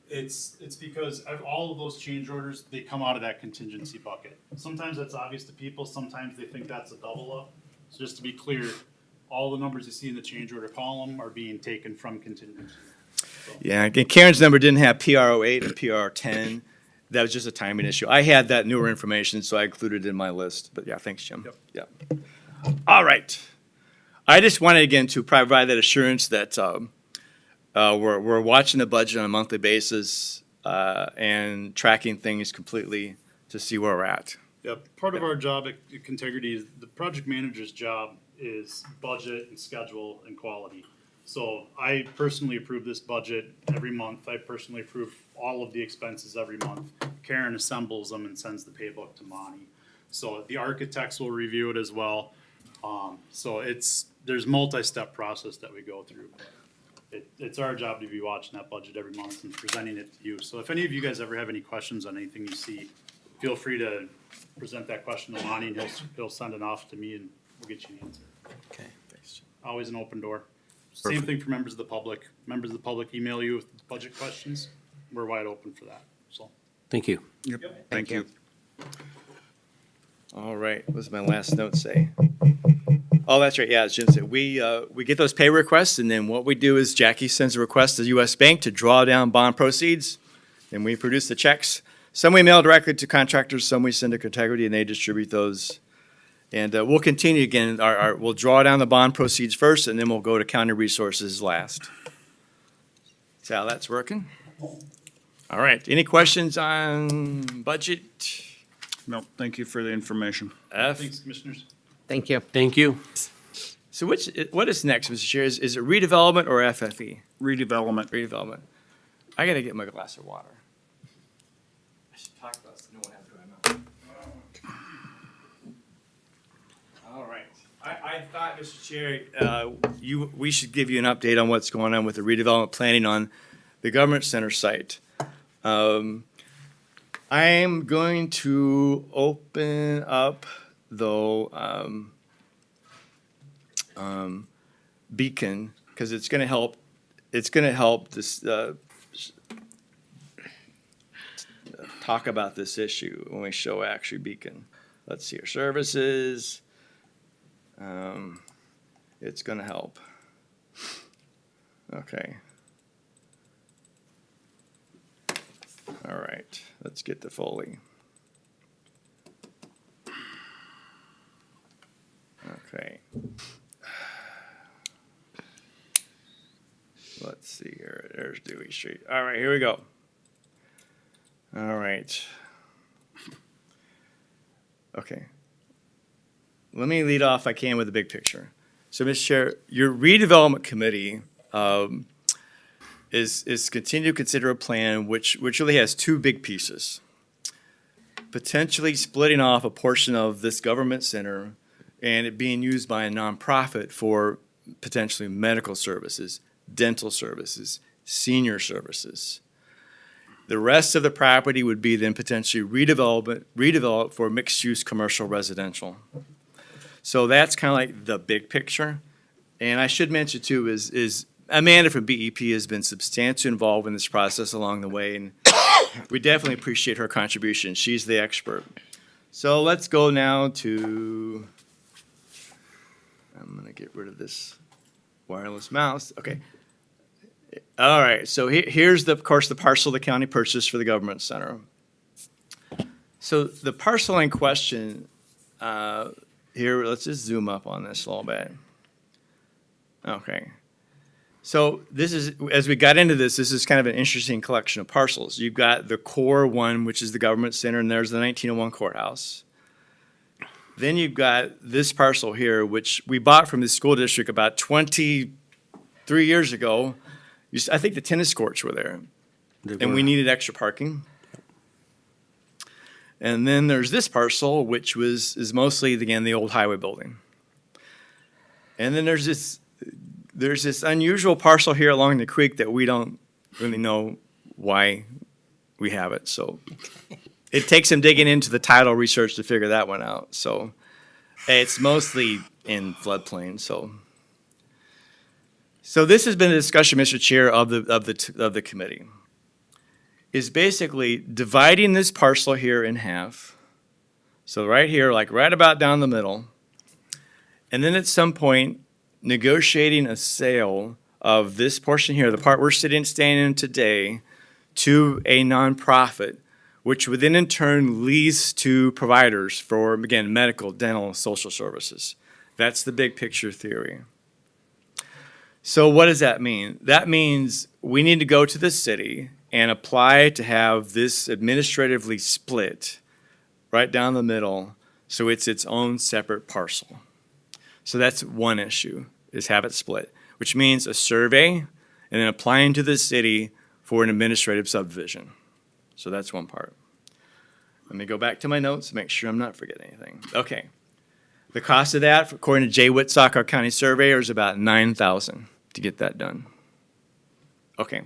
It's because of all of those change orders, they come out of that contingency bucket. Sometimes that's obvious to people, sometimes they think that's a double up. So just to be clear, all the numbers you see in the change order column are being taken from contingency. Yeah, again, Karen's number didn't have PR08 and PR10. That was just a timing issue. I had that newer information, so I included it in my list. But yeah, thanks, Jim. Yep. Yeah. All right. I just wanted, again, to provide that assurance that we're watching the budget on a monthly basis and tracking things completely to see where we're at. Yep, part of our job at Contegrity is, the project manager's job is budget and schedule and quality. So I personally approve this budget every month. I personally approve all of the expenses every month. Karen assembles them and sends the paybook to Monty. So the architects will review it as well. So there's multi-step process that we go through. It's our job to be watching that budget every month and presenting it to you. So if any of you guys ever have any questions on anything you see, feel free to present that question to Lonnie, and he'll send it off to me, and we'll get you an answer. Okay, thanks. Always an open door. Same thing for members of the public. Members of the public email you with budget questions. We're wide open for that, so. Thank you. Yep, thank you. All right, what does my last note say? Oh, that's right, yeah, as Jim said, we get those pay requests, and then what we do is Jackie sends a request to US Bank to draw down bond proceeds, and we produce the checks. Some we mail directly to contractors, some we send to Cotegrity, and they distribute those. And we'll continue again, we'll draw down the bond proceeds first, and then we'll go to county resources last. That's how that's working. All right, any questions on budget? No, thank you for the information. F? Thanks, commissioners. Thank you. Thank you. So what is next, Mr. Chair? Is it redevelopment or FFE? Redevelopment. Redevelopment. I gotta get my glass of water. I should talk about this, no one has dry mouth. All right. I thought, Mr. Chair, we should give you an update on what's going on with the redevelopment planning on the government center site. I'm going to open up, though, Beacon, because it's gonna help this, talk about this issue when we show actually Beacon. Let's see, our services, it's gonna help. Okay. All right, let's get to Foley. Okay. Let's see here, there's Dewey Street. All right, here we go. All right. Okay. Let me lead off, if I can, with the big picture. So, Mr. Chair, your redevelopment committee is continue to consider a plan which really has two big pieces. Potentially splitting off a portion of this government center and it being used by a nonprofit for potentially medical services, dental services, senior services. The rest of the property would be then potentially redeveloped for mixed-use commercial residential. So that's kind of like the big picture. And I should mention too is Amanda from BEP has been substantially involved in this process along the way, and we definitely appreciate her contribution. She's the expert. So let's go now to, I'm gonna get rid of this wireless mouse. Okay. All right, so here's of course the parcel the county purchased for the government center. So the parcel in question, here, let's just zoom up on this a little bit. Okay. So this is, as we got into this is kind of an interesting collection of parcels. You've got the core one, which is the government center, and there's the 1901 courthouse. Then you've got this parcel here, which we bought from the school district about 23 years ago. I think the tennis courts were there, and we needed extra parking. And then there's this parcel, which is mostly, again, the old highway building. And then there's this unusual parcel here along the creek that we don't really know why we have it. So it takes some digging into the title research to figure that one out. So it's mostly in floodplain. So this has been a discussion, Mr. Chair, of the committee. Is basically dividing this parcel here in half. So right here, like right about down the middle. And then at some point, negotiating a sale of this portion here, the part we're staying in today, to a nonprofit, which would then in turn lease to providers for, again, medical, dental, social services. That's the big picture theory. So what does that mean? That means we need to go to the city and apply to have this administratively split right down the middle so it's its own separate parcel. So that's one issue, is have it split, which means a survey and then applying to the city for an administrative subdivision. So that's one part. Let me go back to my notes, make sure I'm not forgetting anything. Okay. The cost of that, according to Jay Whitsock, our county surveyor, is about $9,000 to get that done. Okay.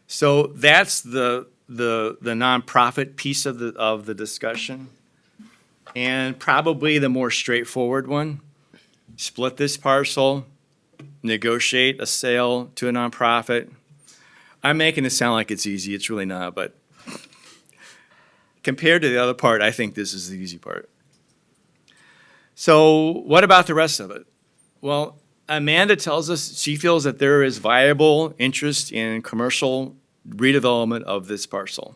So that's the nonprofit piece of the discussion. And probably the more straightforward one, split this parcel, negotiate a sale to a nonprofit. I'm making it sound like it's easy. It's really not, but compared to the other part, I think this is the easy part. So what about the rest of it? Well, Amanda tells us she feels that there is viable interest in commercial redevelopment of this parcel.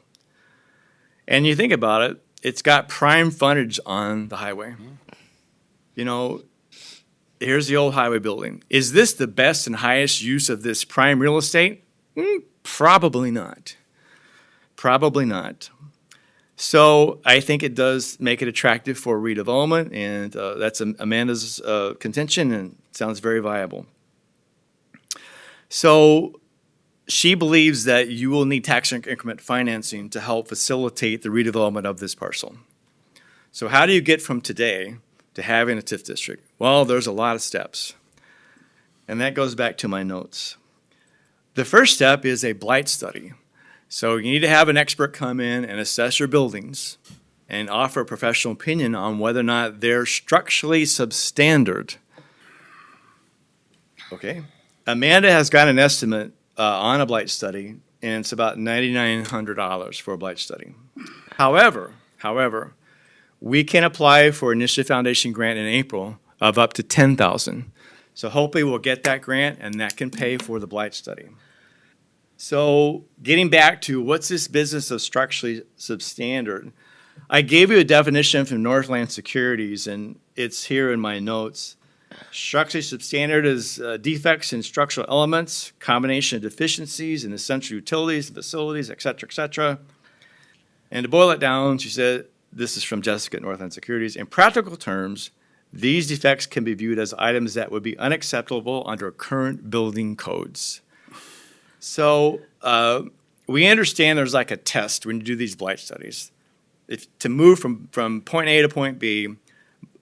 And you think about it, it's got prime frontage on the highway. You know, here's the old highway building. Is this the best and highest use of this prime real estate? Probably not. Probably not. So I think it does make it attractive for redevelopment, and that's Amanda's contention, and sounds very viable. So she believes that you will need tax increment financing to help facilitate the redevelopment of this parcel. So how do you get from today to having a TIF district? Well, there's a lot of steps, and that goes back to my notes. The first step is a blight study. So you need to have an expert come in and assess your buildings and offer a professional opinion on whether or not they're structurally substandard. Okay. Amanda has got an estimate on a blight study, and it's about $9,900 for a blight study. However, we can apply for an initiative foundation grant in April of up to $10,000. So hopefully we'll get that grant, and that can pay for the blight study. So getting back to what's this business of structurally substandard, I gave you a definition from Northland Securities, and it's here in my notes. Structurally substandard is defects in structural elements, combination of deficiencies in essential utilities, facilities, et cetera, And to boil it down, she said, this is from Jessica at Northland Securities, in practical terms, these defects can be viewed as items that would be unacceptable under current building codes. So we understand there's like a test when you do these blight studies. To move from point A to point B,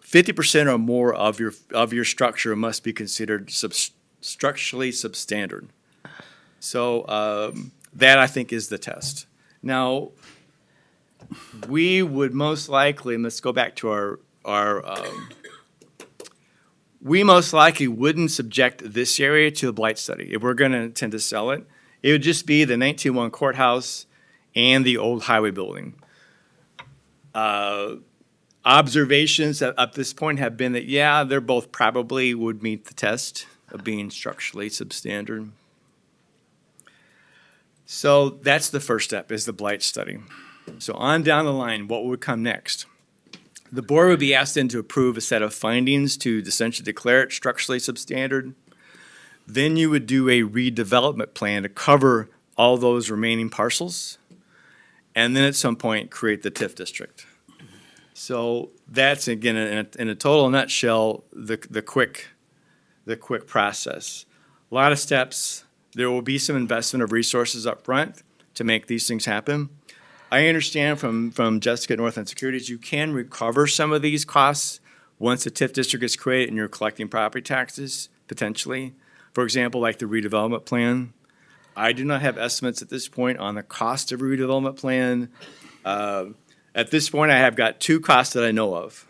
50% or more of your structure must be considered structurally substandard. So that I think is the test. Now, we would most likely, and let's go back to we most likely wouldn't subject this area to a blight study. If we're going to intend to sell it, it would just be the 1901 courthouse and the old highway building. Observations up this point have been that, yeah, they're both probably would meet the test of being structurally substandard. So that's the first step, is the blight study. So on down the line, what would come next? The board would be asked then to approve a set of findings to essentially declare it structurally substandard. Then you would do a redevelopment plan to cover all those remaining parcels. And then at some point, create the TIF district. So that's, again, in a total nutshell, the quick process. A lot of steps. There will be some investment of resources up front to make these things happen. I understand from Jessica at Northland Securities, you can recover some of these costs once the TIF district is created and you're collecting property taxes, potentially. For example, like the redevelopment plan. I do not have estimates at this point on the cost of a redevelopment plan. At this point, I have got two costs that I know of.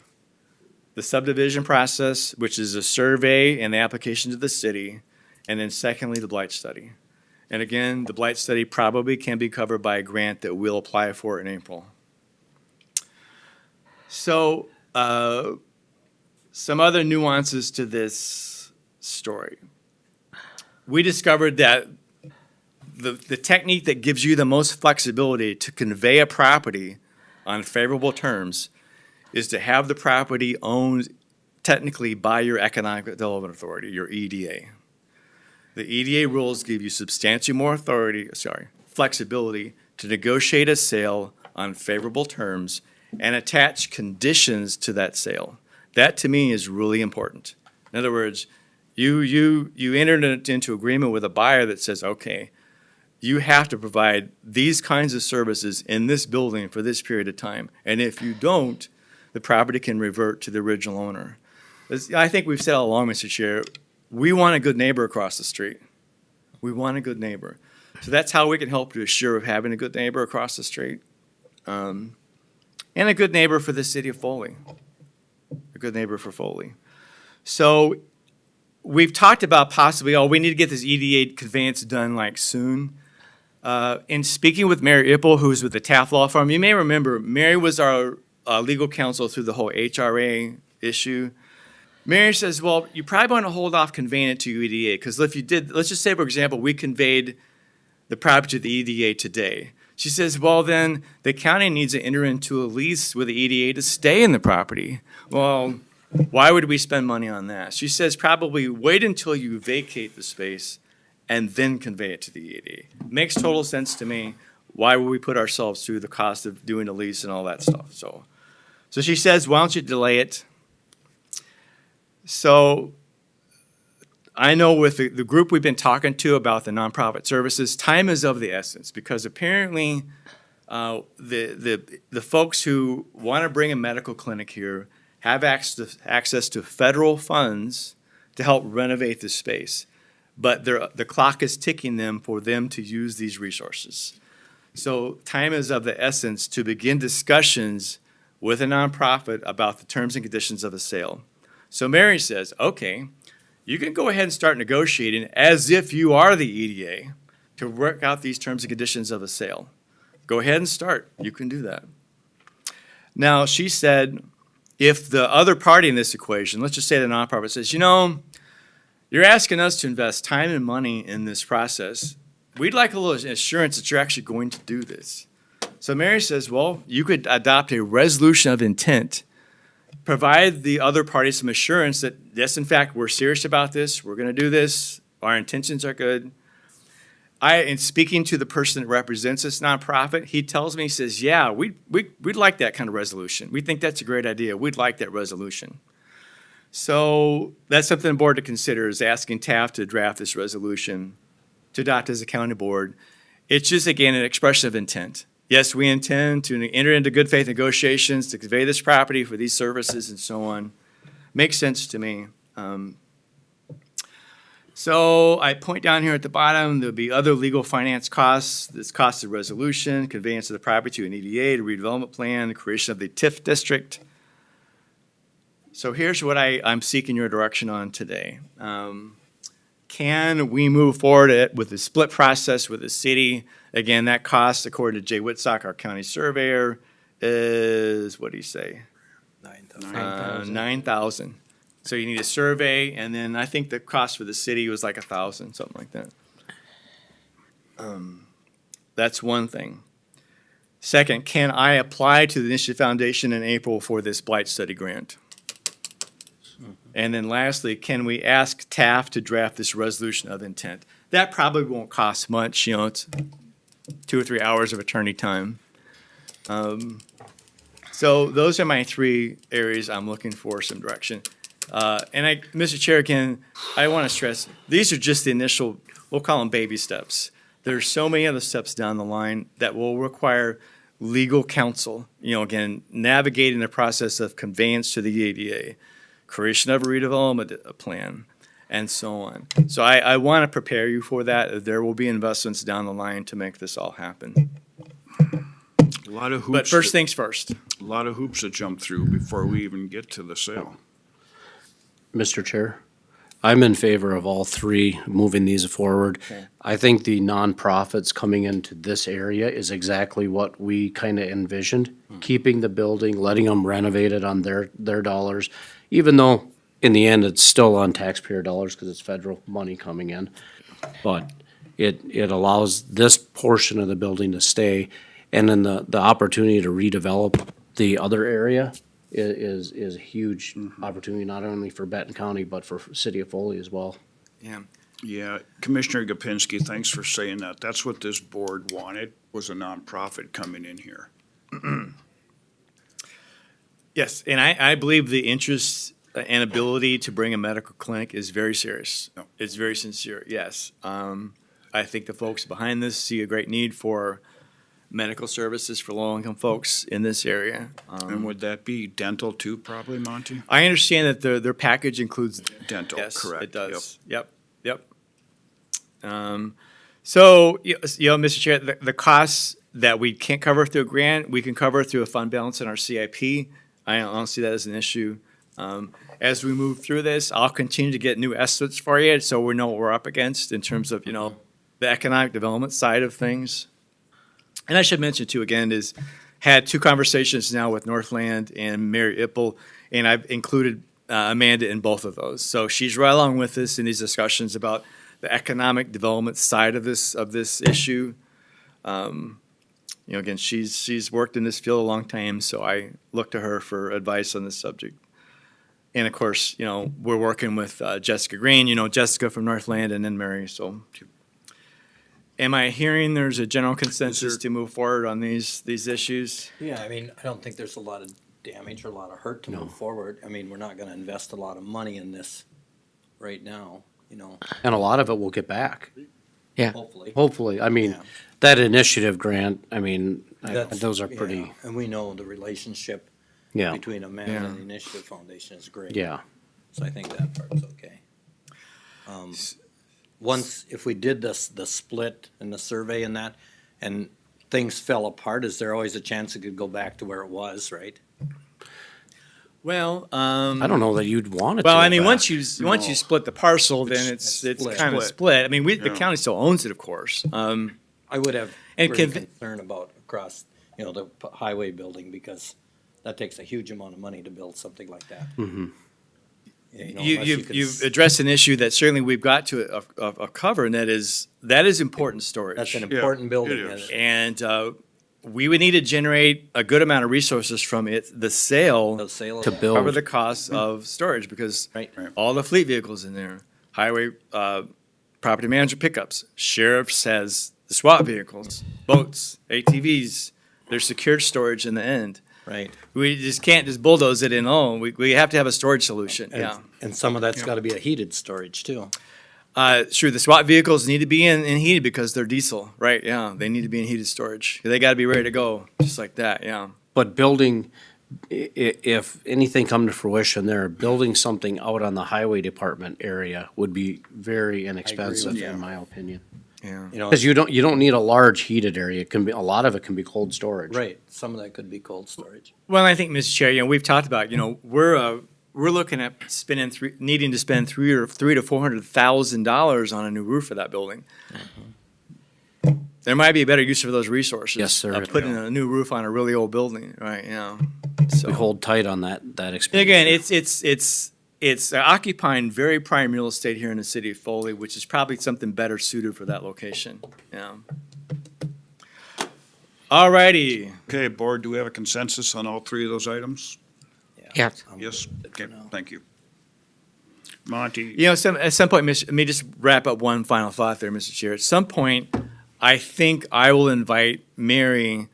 The subdivision process, which is a survey and the application to the city, and then secondly, the blight study. And again, the blight study probably can be covered by a grant that we'll apply for in April. So some other nuances to this story. We discovered that the technique that gives you the most flexibility to convey a property on favorable terms is to have the property owned technically by your Economic Development Authority, your EDA. The EDA rules give you substantially more flexibility to negotiate a sale on favorable terms and attach conditions to that sale. That to me is really important. In other words, you entered into agreement with a buyer that says, okay, you have to provide these kinds of services in this building for this period of time. And if you don't, the property can revert to the original owner. I think we've said all along, Mr. Chair, we want a good neighbor across the street. We want a good neighbor. So that's how we can help to assure of having a good neighbor across the street. And a good neighbor for the city of Foley. A good neighbor for Foley. So we've talked about possibly, we need to get this EDA conveyance done like soon. In speaking with Mary Ipple, who's with the Taft Law Firm, you may remember Mary was our legal counsel through the whole HRA issue. Mary says, well, you probably want to hold off conveying it to EDA, because if you did, let's just say, for example, we conveyed the property to the EDA today. She says, well, then the county needs to enter into a lease with the EDA to stay in the property. Well, why would we spend money on that? She says, probably wait until you vacate the space and then convey it to the EDA. Makes total sense to me. Why would we put ourselves through the cost of doing a lease and all that stuff? So she says, why don't you delay it? So I know with the group we've been talking to about the nonprofit services, time is of the essence, because apparently the folks who want to bring a medical clinic here have access to federal funds to help renovate the space. But the clock is ticking them for them to use these resources. So time is of the essence to begin discussions with a nonprofit about the terms and conditions of the sale. So Mary says, okay, you can go ahead and start negotiating as if you are the EDA to work out these terms and conditions of a sale. Go ahead and start. You can do that. Now, she said, if the other party in this equation, let's just say the nonprofit says, you're asking us to invest time and money in this process. We'd like a little assurance that you're actually going to do this. So Mary says, well, you could adopt a resolution of intent, provide the other party some assurance that, yes, in fact, we're serious about this, we're going to do this, our intentions are good. In speaking to the person that represents this nonprofit, he tells me, he says, yeah, we'd like that kind of resolution. We think that's a great idea. We'd like that resolution. So that's something the board to consider, is asking Taft to draft this resolution to adopt as a county board. It's just, again, an expression of intent. Yes, we intend to enter into good faith negotiations to convey this property for these services and so on. Makes sense to me. So I point down here at the bottom, there'll be other legal finance costs. This cost of resolution, conveyance of the property to an EDA, to redevelopment plan, the creation of the TIF district. So here's what I'm seeking your direction on today. Can we move forward with the split process with the city? Again, that cost, according to Jay Whitsock, our county surveyor, is, what do you say? $9,000. So you need a survey, and then I think the cost for the city was like $1,000, something like that. That's one thing. Second, can I apply to the Initiative Foundation in April for this blight study grant? And then lastly, can we ask Taft to draft this resolution of intent? That probably won't cost much, it's 2 or 3 hours of attorney time. So those are my 3 areas I'm looking for some direction. Mr. Chair, again, I want to stress, these are just the initial, we'll call them baby steps. There's so many other steps down the line that will require legal counsel, again, navigating the process of conveyance to the ADA, creation of a redevelopment plan, and so on. So I want to prepare you for that. There will be investments down the line to make this all happen. A lot of hoops. But first things first. A lot of hoops to jump through before we even get to the sale. Mr. Chair, I'm in favor of all 3 moving these forward. Okay. I think the nonprofits coming into this area is exactly what we kind of envisioned. Keeping the building, letting them renovate it on their dollars, even though in the end it's still on taxpayer dollars because it's federal money coming in. But it allows this portion of the building to stay, and then the opportunity to redevelop the other area is a huge opportunity, not only for Benton County, but for City of Foley as well. Yeah. Yeah, Commissioner Gopinski, thanks for saying that. That's what this board wanted, was a nonprofit coming in here. Yes, and I believe the interest and ability to bring a medical clinic is very serious. No. It's very sincere, yes. I think the folks behind this see a great need for medical services for low-income folks in this area. And would that be dental too, probably, Monty? I understand that their package includes Dental, yes, correct. it does. Yep. So, Mr. Chair, the costs that we can't cover through a grant, we can cover through a fund balance in our CIP. I don't see that as an issue. As we move through this, I'll continue to get new estimates for you, so we know what we're up against in terms of, the economic development side of things. And I should mention too, again, is had 2 conversations now with Northland and Mary Ipple, and I've included Amanda in both of those. So she's right along with us in these discussions about the economic development side of this issue. Again, she's worked in this field a long time, so I look to her for advice on this subject. And of course, we're working with Jessica Green, Jessica from Northland, and then Mary. So, am I hearing there's a general consensus to move forward on these issues? Yeah, I mean, I don't think there's a lot of damage or a lot of hurt to move forward. I mean, we're not gonna invest a lot of money in this right now, And a lot of it we'll get back, Yeah. hopefully. hopefully. I mean, Yeah. that initiative grant, That's- those are yeah, pretty, And we know the relationship yeah, between Amanda Yeah. and the Initiative Foundation is great. yeah. So I think that part's okay. Once, if we did the split and the survey and that, and things fell apart, is there always a chance it could go back to where it was, right? Well, I don't know that you'd want it to. Well, I mean, back. once you split the parcel, then it's split. kind of split. I mean, the Yeah. county still owns it, of course. I would have And great conv- concern about across, the highway building, because that takes a huge amount of money to build something like that. Unless could You've addressed an issue that certainly we've got to cover, and that is important storage. That's an important building. it is. And we would need to generate a good amount of resources from the sale The sale of To that. build. cover the costs of storage, because Right. all the fleet vehicles in there, highway, property manager pickups, sheriffs has the SWAT vehicles, boats, ATVs, there's secured storage in the end. Right. We just can't just bulldoze it in. We have to have a storage solution. And- Yeah. And some of that's gotta be a heated storage too. Sure, the SWAT vehicles need to be in heated because they're diesel, right? Yeah, they need to be in heated storage. They got to be ready to go, just like that. Yeah. But building, if anything come to fruition there, building something out on the highway department area would be very inexpensive, you. in my opinion. Yeah. Because you don't need a large heated area. It can be, a lot of it can be cold storage. Right, some of that could be cold storage. Well, I think, Mr. Chair, we've talked about, we're looking at needing to spend $300,000 to $400,000 on a new roof for that building. There might be a better use for those resources. Yes, there is. Putting a new roof on a really old building, right? Yeah. So We hold tight on that and expenditure. again, it's occupying very prime real estate here in the city of Foley, which is probably something better suited for that location. Yeah. All righty. Okay, board, do we have a consensus on all 3 of those items? Yeah. Yes, okay, thank you. Monty, At some point, let me just wrap up one final thought there, Mr. Chair. At some point, I think I will invite Mary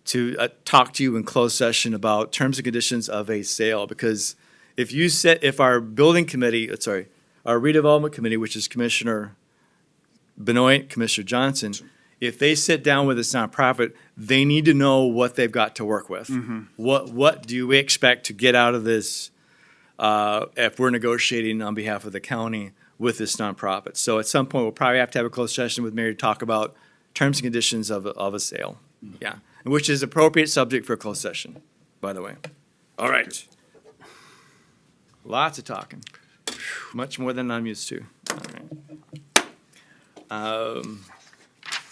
to talk to you in closed session about terms and conditions of a sale, because if our building committee, our redevelopment committee, which is Commissioner Benoit, Commissioner Johnson, if they sit down with this nonprofit, they need to know what they've got to work with. What do we expect to get out of this if we're negotiating on behalf of the county with this nonprofit? So at some point, we'll probably have to have a closed session with Mary to talk about terms and conditions of a sale. Yeah, which is appropriate subject for a closed session, by the way. All right. Lots of talking. Much more than I'm used to. All right.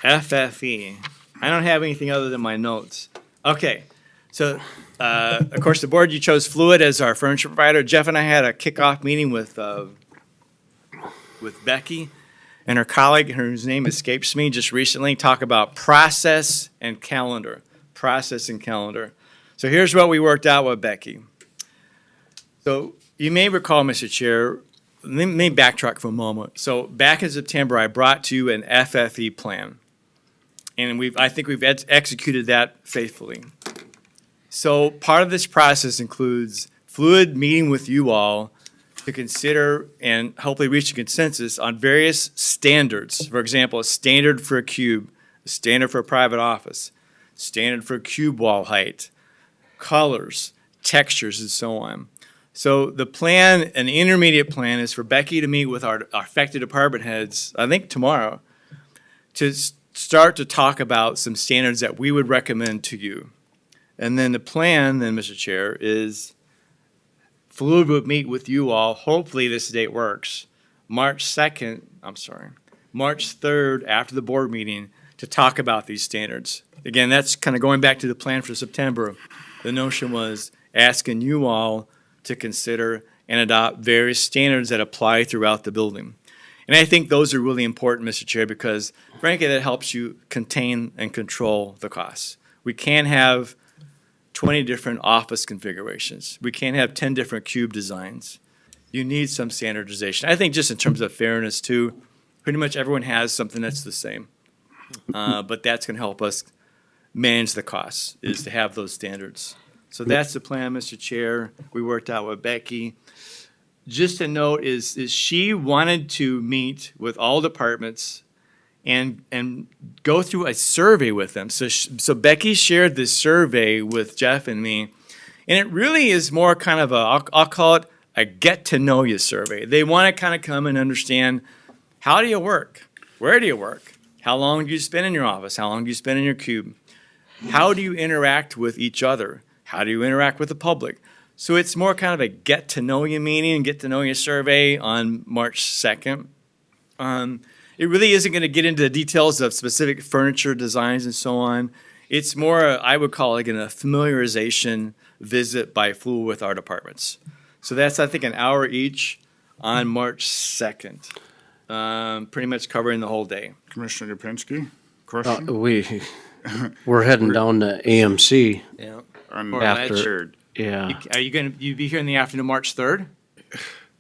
FFE. I don't have anything other than my notes. Okay, so, of course, the board, you chose Fluid as our furniture provider. Jeff and I had a kickoff meeting with Becky and her colleague, whose name escapes me, just recently, talk about process and calendar. Process and calendar. So here's what we worked out with Becky. So you may recall, Mr. Chair, let me backtrack for a moment. So back in September, I brought to you an FFE plan. And I think we've executed that faithfully. So part of this process includes Fluid meeting with you all to consider and hopefully reach a consensus on various standards. For example, a standard for a cube, a standard for a private office, standard for cube wall height, colors, textures, and so on. So the plan, an intermediate plan, is for Becky to meet with our affected department heads, I think tomorrow, to start to talk about some standards that we would recommend to you. And then the plan, then, Mr. Chair, is Fluid would meet with you all, hopefully this date works, March 3rd, after the board meeting, to talk about these standards. Again, that's kind of going back to the plan for September. The notion was asking you all to consider and adopt various standards that apply throughout the building. And I think those are really important, Mr. Chair, because frankly, that helps you contain and control the costs. We can't have 20 different office configurations. We can't have 10 different cube designs. You need some standardization. I think just in terms of fairness too, pretty much everyone has something that's the same. But that's gonna help us manage the costs, is to have those standards. So that's the plan, Mr. Chair. We worked out with Becky. Just a note is she wanted to meet with all departments and go through a survey with them. So Becky shared this survey with Jeff and me, and it really is more kind of I'll call it a get to know you survey. They want to kind of come and understand, how do you work? Where do you work? How long do you spend in your office? How long do you spend in your cube? How do you interact with each other? How do you interact with the public? So it's more kind of a get to know you meeting, get to know you survey on March 2nd. It really isn't going to get into the details of specific furniture designs and so on. It's more, I would call it, again, a familiarization visit by Fluid with our departments. So that's, I think, an hour each on March 2nd, pretty much covering the whole day. Commissioner Gopinski, question? We're heading down to AMC. Yeah. I'm after- sure. Yeah. Are you going to be here in the afternoon, March 3rd?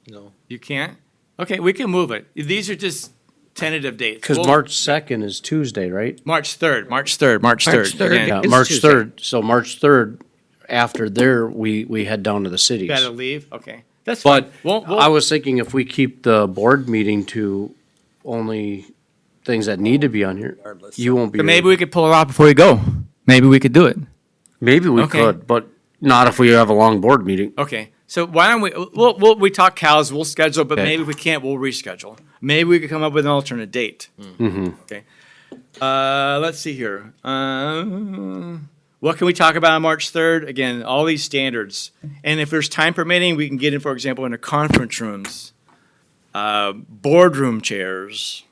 No. You can't? Okay, we can move it. These are just tentative dates. Because We'll- March 2nd is Tuesday, right? March 3rd, March 3rd, March 3rd. March 3rd. Again, Yeah, It's March Tuesday. 3rd. So March 3rd, after there, we head down to the cities. Gotta leave? Okay. That's fine. But I was thinking if we keep the board meeting to only things that need to be on here, Regardless. you won't be. But maybe we could pull it off before you go. Maybe we could do it. Maybe we Okay. could, but not if we have a long board meeting. Okay. So why don't we talk cows, we'll schedule, but Okay. maybe if we can't, we'll reschedule. Maybe we could come up with an alternate date. Okay. Let's see here. What can we talk about on March 3rd? Again, all these standards. And if there's time permitting, we can get in, for example, into conference rooms, boardroom chairs,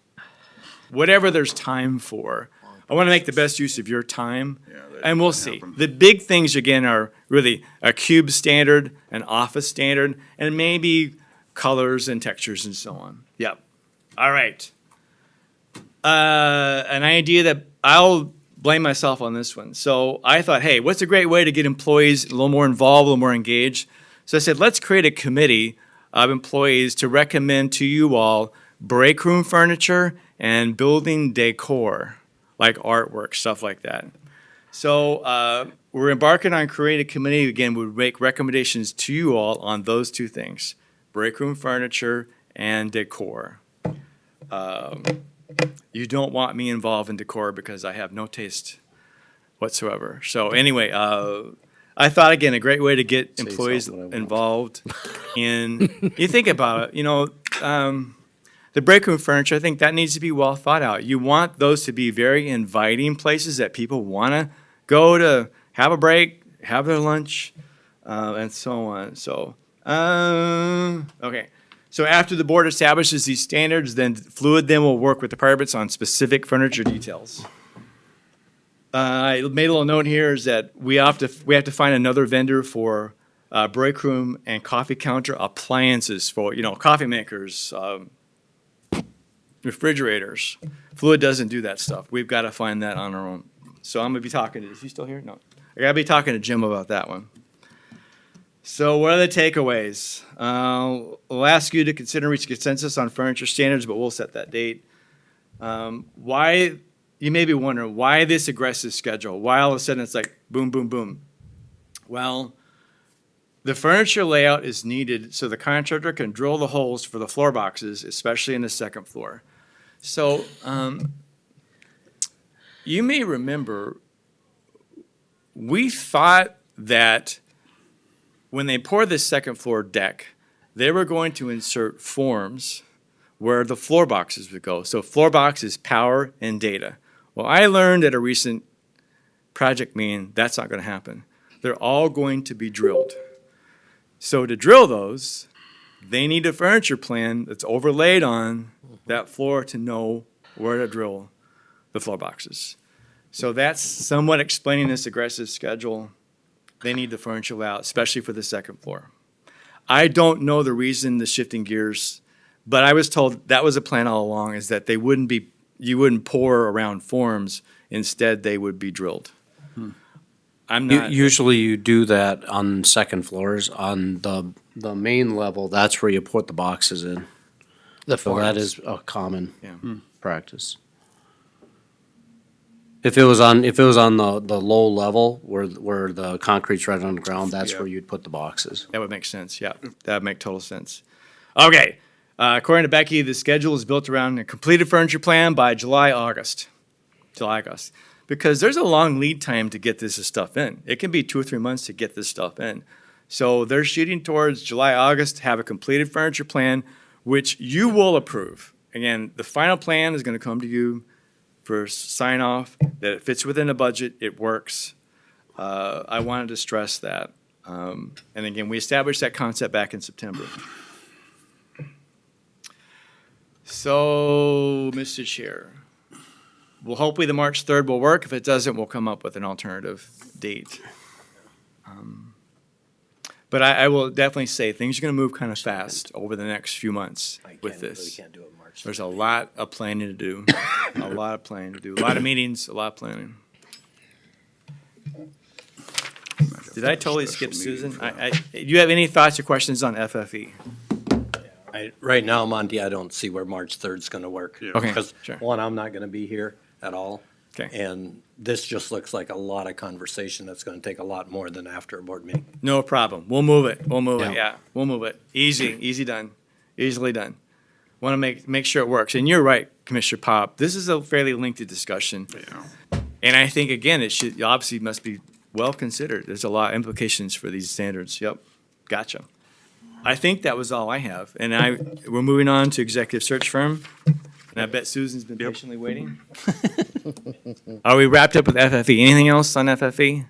whatever there's time for. I want to make the best use of your time, and we'll see. The big things, again, are really a cube standard, an office standard, and maybe colors and textures and so on. Yep. All right. An idea that I'll blame myself on this one. So I thought, hey, what's a great way to get employees a little more involved, a little more engaged? So I said, let's create a committee of employees to recommend to you all break room furniture and building decor, like artwork, stuff like that. So we're embarking on creating a committee. Again, we would make recommendations to you all on those two things, break room furniture and decor. You don't want me involved in decor because I have no taste whatsoever. So anyway, I thought, again, a great way to get employees something I won't. involved in, you think about it, the break room furniture, I think that needs to be well thought out. You want those to be very inviting places that people want to go to have a break, have their lunch, and so on. So, okay. So after the board establishes these standards, then Fluid then will work with departments on specific furniture details. I made a little note here is that we have to find another vendor for break room and coffee counter appliances for, coffee makers, refrigerators. Fluid doesn't do that stuff. We've got to find that on our own. So I'm gonna be talking to, is he still here? No. I gotta be talking to Jim about that one. So what are the takeaways? We'll ask you to consider reach consensus on furniture standards, but we'll set that date. Why, you may be wondering, why this aggressive schedule? Why all of a sudden it's like boom, boom, boom? Well, The furniture layout is needed so the contractor can drill the holes for the floor boxes, especially in the second floor. So, you may remember, we thought that when they poured this second floor deck, they were going to insert forms where the floor boxes would go. So floor box is power and data. Well, I learned at a recent project meeting, that's not gonna happen. They're all going to be drilled. So to drill those, they need a furniture plan that's overlaid on that floor to know where to drill the floor boxes. So that's somewhat explaining this aggressive schedule. They need the furniture layout, especially for the second floor. I don't know the reason the shifting gears, but I was told that was a plan all along, is that you wouldn't pour around forms. Instead, they would be drilled. I'm not. Usually you do that on second floors. On the main level, that's where you put the boxes in. So that is a common Yeah. practice. If it was on the low level where the concrete's right on the ground, that's Yeah. where you'd put the boxes. That would make sense, yeah. That would make total sense. Okay, according to Becky, the schedule is built around a completed furniture plan by July, August. Because there's a long lead time to get this stuff in. It can be 2 or 3 months to get this stuff in. So they're shooting towards July, August to have a completed furniture plan, which you will approve. Again, the final plan is gonna come to you for sign off, that it fits within the budget, it works. I wanted to stress that. And again, we established that concept back in September. So, Mr. Chair, well, hopefully the March 3rd will work. If it doesn't, we'll come up with an alternative date. But I will definitely say, things are gonna move kind of fast over the next few months with this. Can't do it March. There's a lot of planning to do, a lot of planning to do, a lot of meetings, a lot of planning. Did I totally skip Susan? Do you have any thoughts or questions on FFE? Right now, Monty, I don't see where March 3rd's gonna work. Okay, Because, sure. one, I'm not gonna be here at all. Okay. And this just looks like a lot of conversation that's gonna take a lot more than after a board meeting. No problem. We'll move it. Yeah. Yeah, we'll move it. Easy done. Easily done. Want to make sure it works. And you're right, Commissioner Pop. This is a fairly lengthy discussion. And I think, again, it should, obviously must be well considered. There's a lot of implications for these standards. Yep. Gotcha. I think that was all I have. And we're moving on to executive search firm. And I bet Susan's been patiently waiting. Are we wrapped up with FFE? Anything else on FFE?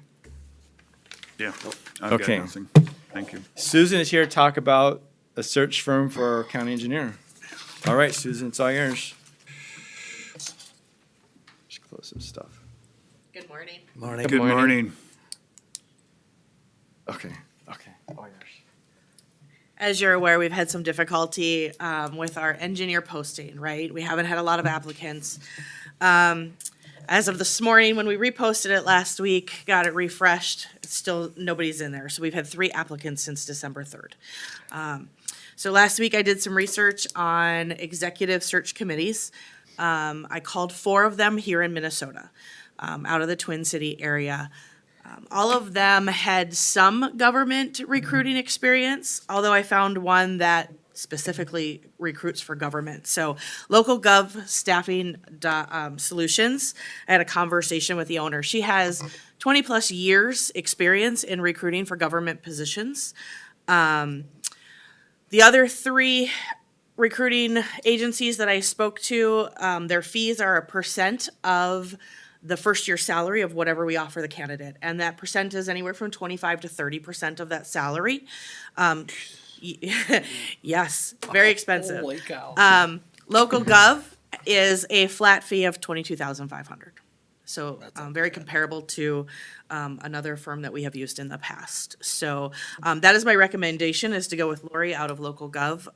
Yeah, I've got Okay. nothing. Thank you. Susan is here to talk about a search firm for our county engineer. All right, Susan, it's all yours. Just close some stuff. Good morning. Morning. Good morning. Okay, all yours. As you're aware, we've had some difficulty with our engineer posting, right? We haven't had a lot of applicants. As of this morning, when we reposted it last week, got it refreshed, still nobody's in there. So we've had 3 applicants since December 3rd. So last week I did some research on executive search committees. I called 4 of them here in Minnesota, out of the Twin City area. All of them had some government recruiting experience, although I found one that specifically recruits for government. So Local Gov Staffing Solutions, I had a conversation with the owner. She has 20-plus years experience in recruiting for government positions. The other 3 recruiting agencies that I spoke to, their fees are a percent of the first year salary of whatever we offer the candidate. And that percent is anywhere from 25 to 30% of that salary. Yes, very expensive. Holy cow. Local Gov is a flat fee of $22,500. So very comparable to another firm that we have used in the past. So that is my recommendation, is to go with Lori out of Local Gov,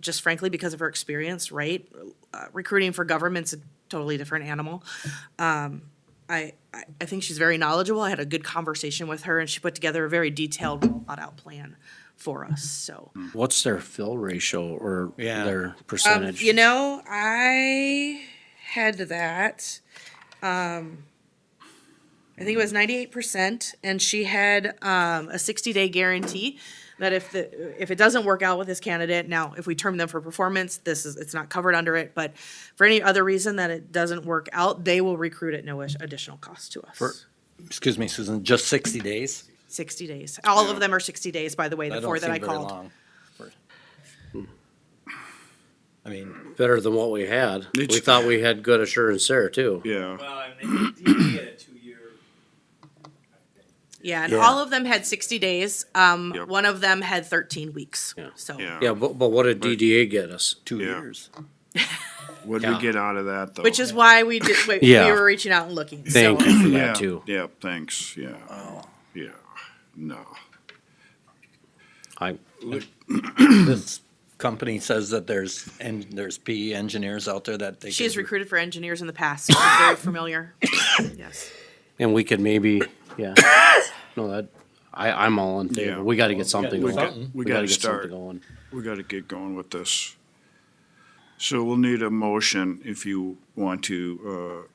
just frankly because of her experience, right? Recruiting for government's a totally different animal. I think she's very knowledgeable. I had a good conversation with her, and she put together a very detailed, thought-out plan for us, so. What's their fill ratio or Yeah. their percentage? You know, I had that. I think it was 98%, and she had a 60-day guarantee that if it doesn't work out with this candidate, now if we term them for performance, it's not covered under it, but for any other reason that it doesn't work out, they will recruit at no additional cost to us. Excuse me, Susan, just 60 days? 60 days. All of them are 60 days, by the way, the four that I called. long. I mean, Better than what we had. We It's- thought we had good assurance there too. Yeah, Yeah, and Yeah. all of them had 60 days. Yep. One of them had 13 weeks. Yeah. So yeah. Yeah, but what did DDA get us? 2 Yeah. years. What did Yeah. we get out of that, though? which is why we Yeah. were reaching out and looking. Thank so. you for Yeah, that too. yeah, thanks, yeah. Yeah, no. This company says that there's PE engineers out there that they She has can- recruited for engineers in the past, so she's very familiar. Yes. And we could maybe, yeah. No, I'm all in favor. Yeah. We gotta get something We going. got- we gotta gotta get start. something going. We gotta get going with this. So we'll need a motion if you want to,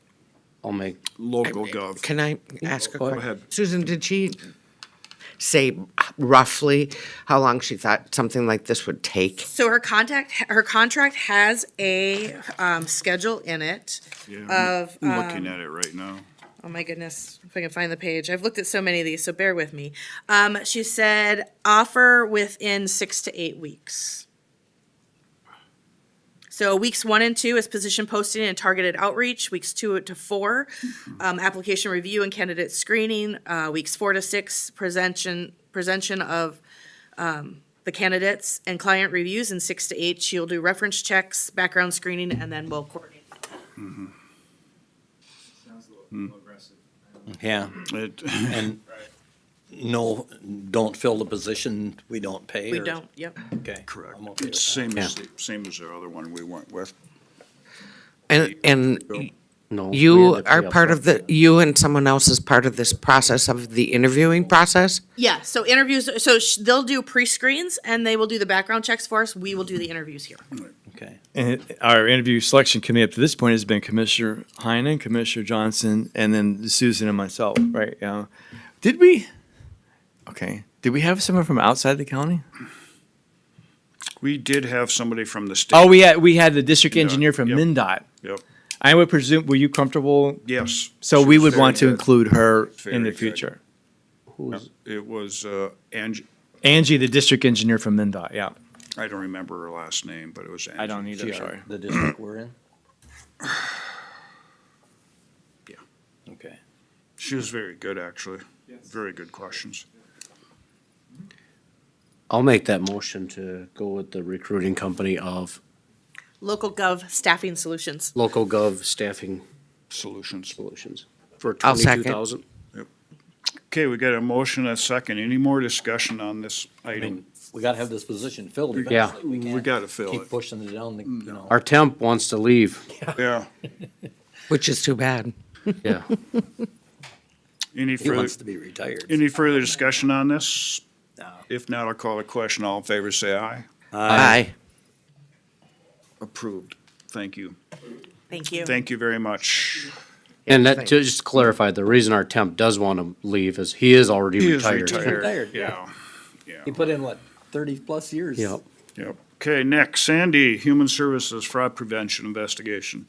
I'll make, local gov. Can I ask a Go question? ahead. Susan, did she say roughly how long she thought something like this would take? So her contract has a schedule in it Yeah, of, I'm looking at it right now. oh my goodness, if I can find the page. I've looked at so many of these, so bear with me. She said offer within 6 to 8 weeks. So weeks 1 and 2 is position posting and targeted outreach. Weeks 2 to 4, application review and candidate screening. Weeks 4 to 6, presentation of the candidates and client reviews. And 6 to 8, she'll do reference checks, background screening, and then we'll coordinate. Yeah, It, and no, don't fill the position, we don't pay? We or- don't, yep. Okay. correct. I'm okay It's with that. same as the other one we went with. And no. we you had to are pay part upfront of the, you and someone else is part of this process of the interviewing process? Yeah, so interviews, so they'll do pre-screens and they will do the background checks for us. We will do the interviews here. Okay. And our interview selection committee up to this point has been Commissioner Heinen, Commissioner Johnson, and then Susan and myself, right? Did we have someone from outside the county? We did have somebody from the state. Oh, we had the district Yeah, engineer from yep. MnDOT. Yep, I would presume, were you comfortable? yes. So She we was would want to very good. include her in Very the good. future. It was, Angie, Angie, the district engineer from MnDOT, yeah. I don't remember her last name, but it was Angie. I don't either, See, sorry. the district we're in? Yeah. Okay. She was very good, actually. Very good questions. I'll make that motion to go with the recruiting company of Local Gov Staffing Solutions. local gov staffing Solutions. solutions for I'll second. 22,000. Okay, we got a motion and a second. Any more discussion on this I item? mean, we gotta have this position filled Yeah. eventually. We We can't gotta fill keep it. pushing it down, Our temp wants to leave. Yeah. Which is too bad. Yeah. Any He wants further, to be retired. any further discussion on this? No. If not, I'll call a question. All in favor, say aye. Aye. Approved. Thank you. Thank you. Thank you very much. And that, to just clarify, the reason our temp does want to leave is he is already He is retired. Retired. Yeah, He put in, what, 30-plus years? Yep. yep. Okay, next, Sandy, Human Services Fraud Prevention Investigation.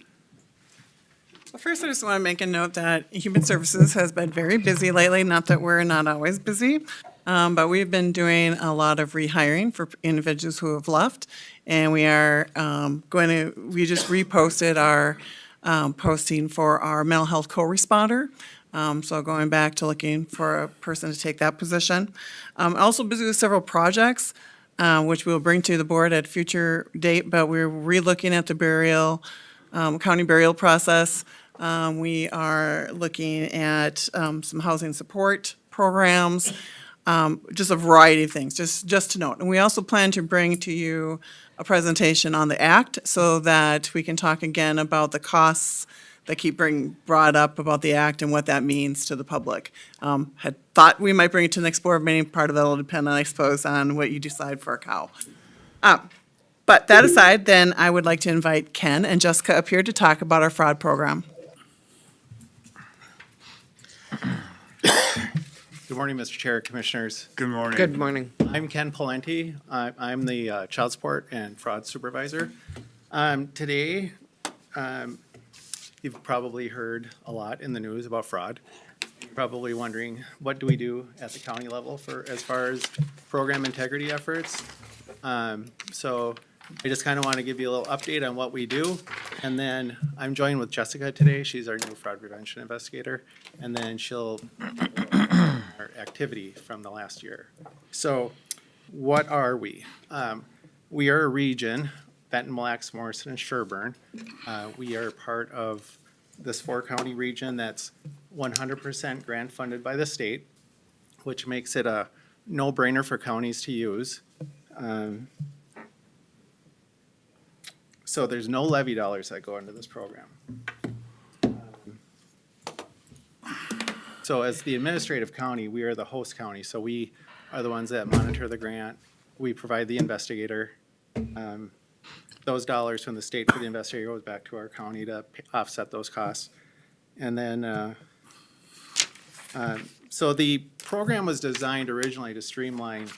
Well, first, I just want to make a note that Human Services has been very busy lately. Not that we're not always busy, but we've been doing a lot of rehiring for individuals who have left. And we are we just reposted our posting for our mental health co-responder. So going back to looking for a person to take that position. Also busy with several projects, which we'll bring to the board at a future date, but we're re-looking at the burial, county burial process. We are looking at some housing support programs, just a variety of things, just to note. And we also plan to bring to you a presentation on the act so that we can talk again about the costs that keep being brought up about the act and what that means to the public. Had thought we might bring it to the next board meeting. Part of that will depend, I suppose, on what you decide for a cow. But that aside, then I would like to invite Ken and Jessica up here to talk about our fraud program. Good morning, Mr. Chair, Commissioners. Good morning. Good morning. I'm Ken Palenti. I'm the Child Support and Fraud Supervisor. Today, you've probably heard a lot in the news about fraud. You're probably wondering, what do we do at the county level as far as program integrity efforts? So I just kind of want to give you a little update on what we do. And then I'm joined with Jessica today. She's our new fraud prevention investigator. And then she'll our activity from the last year. So what are we? We are a region, Benton, Mille Lacs, Morrison, and Sherburne. We are part of this 4-county region that's 100% grant funded by the state, which makes it a no-brainer for counties to use. So there's no levy dollars that go into this program. So as the administrative county, we are the host county, so we are the ones that monitor the grant. We provide the investigator. Those dollars from the state for the investigator goes back to our county to offset those costs. And then, so the program was designed originally to streamline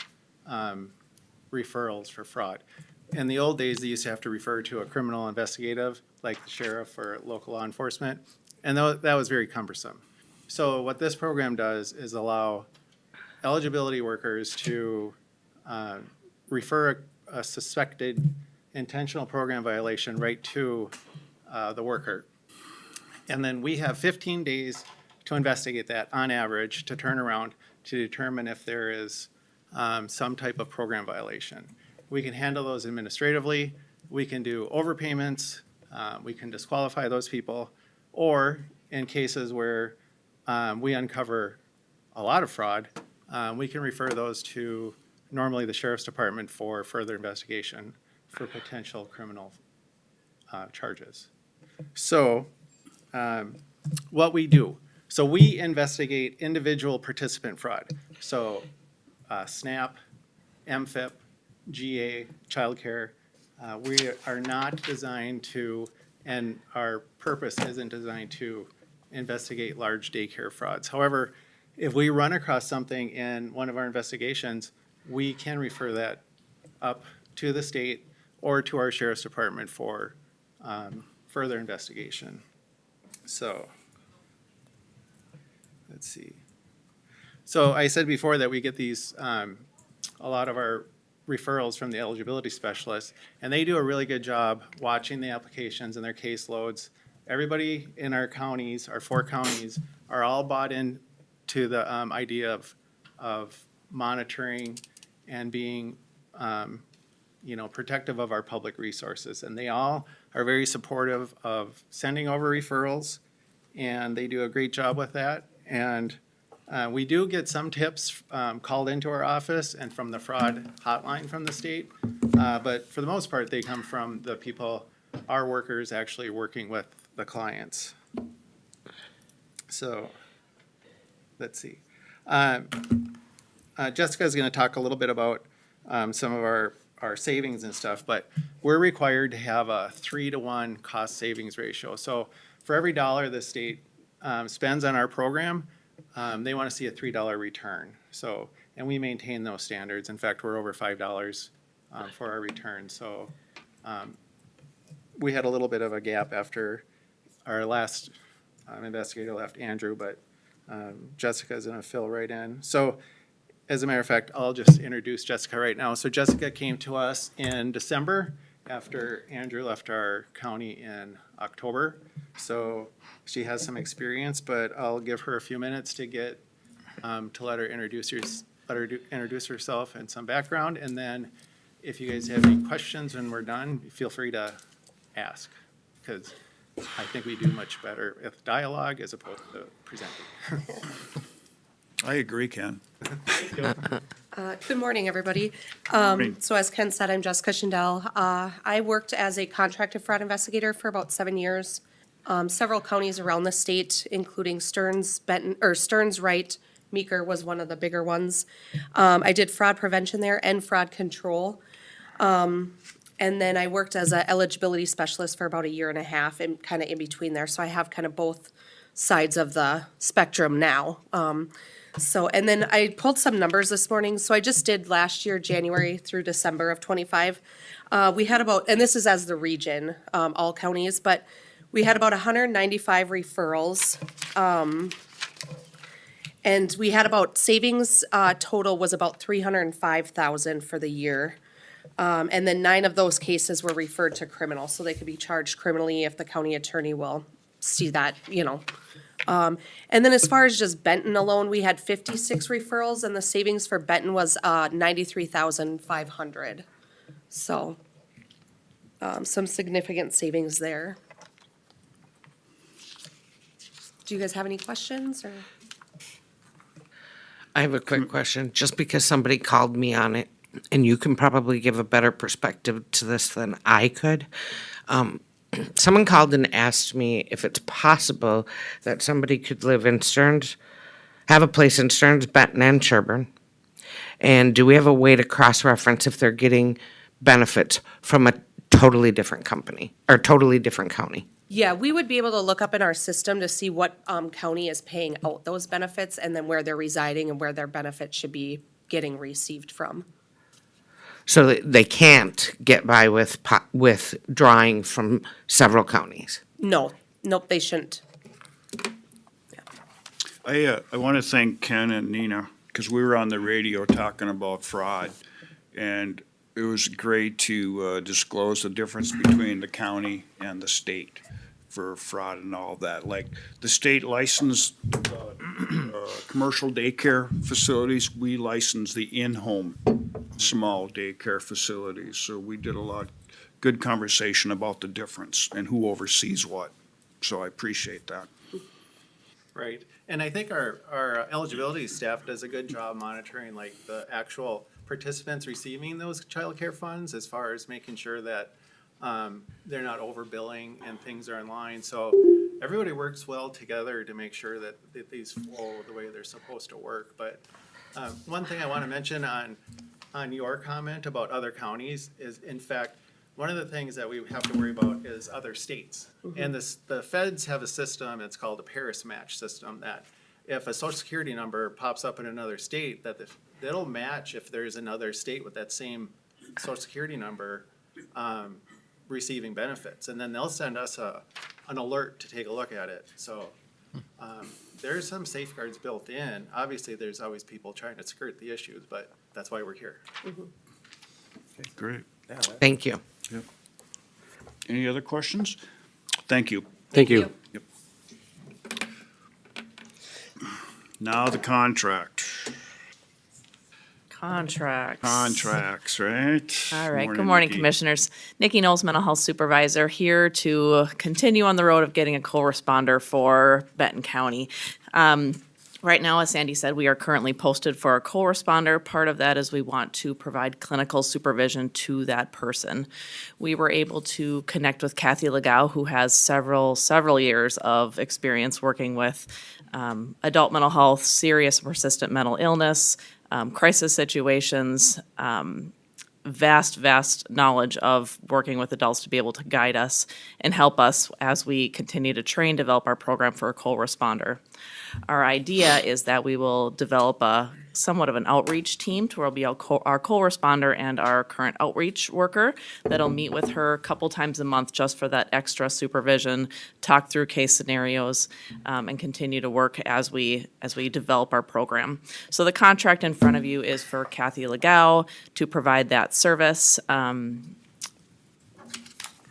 referrals for fraud. In the old days, they used to have to refer to a criminal investigative, like the sheriff or local law enforcement, and that was very cumbersome. So what this program does is allow eligibility workers to refer a suspected intentional program violation right to the worker. And then we have 15 days to investigate that on average, to turn around to determine if there is some type of program violation. We can handle those administratively, we can do overpayments, we can disqualify those people, or in cases where we uncover a lot of fraud, we can refer those to normally the sheriff's department for further investigation for potential criminal charges. So what we do, so we investigate individual participant fraud. So SNAP, MFIP, GA, childcare. We are not designed to, and our purpose isn't designed to investigate large daycare frauds. However, if we run across something in one of our investigations, we can refer that up to the state or to our sheriff's department for further investigation. So, let's see. So I said before that we get these, a lot of our referrals from the eligibility specialists, and they do a really good job watching the applications and their caseloads. Everybody in our counties, our 4 counties, are all bought in to the idea of monitoring and being, protective of our public resources. And they all are very supportive of sending over referrals, and they do a great job with that. And we do get some tips called into our office and from the fraud hotline from the state, but for the most part, they come from the people, our workers actually working with the clients. So, let's see. Jessica's going to talk a little bit about some of our savings and stuff, but we're required to have a 3-to-1 cost savings ratio. So for every dollar the state spends on our program, they want to see a $3 return. So, and we maintain those standards. In fact, we're over $5 for our return. So we had a little bit of a gap after our last investigator left, Andrew, but Jessica's going to fill right in. So as a matter of fact, I'll just introduce Jessica right now. So Jessica came to us in December after Andrew left our county in October. So she has some experience, but I'll give her a few minutes to get to let her introduce herself and some background. And then if you guys have any questions when we're done, feel free to ask, because I think we do much better with dialogue as opposed to presenting. I agree, Ken. Good morning, everybody. Morning. So as Ken said, I'm Jessica Schindel. I worked as a contracted fraud investigator for about 7 years. Several counties around the state, including Stearns, Benton, or Stearns, Wright, Meeker was one of the bigger ones. I did fraud prevention there and fraud control. And then I worked as an eligibility specialist for about 1.5 years and kind of in between there. So I have kind of both sides of the spectrum now. So, and then I pulled some numbers this morning. So I just did last year, January through December of '25. We had about, and this is as the region, all counties, but we had about 195 referrals. And we had about savings, total was about 305,000 for the year. And then 9 of those cases were referred to criminal, so they could be charged criminally if the county attorney will see that, And then as far as just Benton alone, we had 56 referrals, and the savings for Benton was 93,500. So, some significant savings there. Do you guys have any questions, or? I have a quick question, just because somebody called me on it, and you can probably give a better perspective to this than I could. Someone called and asked me if it's possible that somebody could live in Stearns, have a place in Stearns, Benton, and Sherburne. And do we have a way to cross-reference if they're getting benefits from a totally different company, or totally different county? Yeah, we would be able to look up in our system to see what county is paying out those benefits and then where they're residing and where their benefits should be getting received from. So that they can't get by with drawing from several counties. No, nope, they shouldn't. I want to thank Ken and Nina, because we were on the radio talking about fraud. And it was great to disclose the difference between the county and the state for fraud and all that. Like, the state licensed commercial daycare facilities, we license the in-home small daycare facilities. So we did a lot, good conversation about the difference and who oversees what. So I appreciate that. Right, and I think our eligibility staff does a good job monitoring like the actual participants receiving those childcare funds as far as making sure that they're not overbilling and things are in line. So everybody works well together to make sure that these flow the way they're supposed to work. But one thing I want to mention on your comment about other counties is, in fact, one of the things that we have to worry about is other states. And the feds have a system, it's called a Paris match system, that if a social security number pops up in another state, that it'll match if there's another state with that same social security number receiving benefits. And then they'll send us an alert to take a look at it. So there's some safeguards built in. Obviously, there's always people trying to skirt the issues, but that's why we're here. Okay, great. Thank you. Yep. Any other questions? Thank you. Thank you. Yep. Now the contract. Contracts, right? All right. Good morning, Nikki. Commissioners. Nikki Knowles, Mental Health Supervisor, here to continue on the road of getting a co-responder for Benton County. Right now, as Sandy said, we are currently posted for a co-responder. Part of that is we want to provide clinical supervision to that person. We were able to connect with Kathy Legau, who has several years of experience working with adult mental health, serious persistent mental illness, crisis situations, vast knowledge of working with adults to be able to guide us and help us as we continue to train, develop our program for a co-responder. Our idea is that we will develop somewhat of an outreach team to where will be our co-responder and our current outreach worker that'll meet with her a couple times a month just for that extra supervision, talk through case scenarios, and continue to work as we develop our program. So the contract in front of you is for Kathy Legau to provide that service.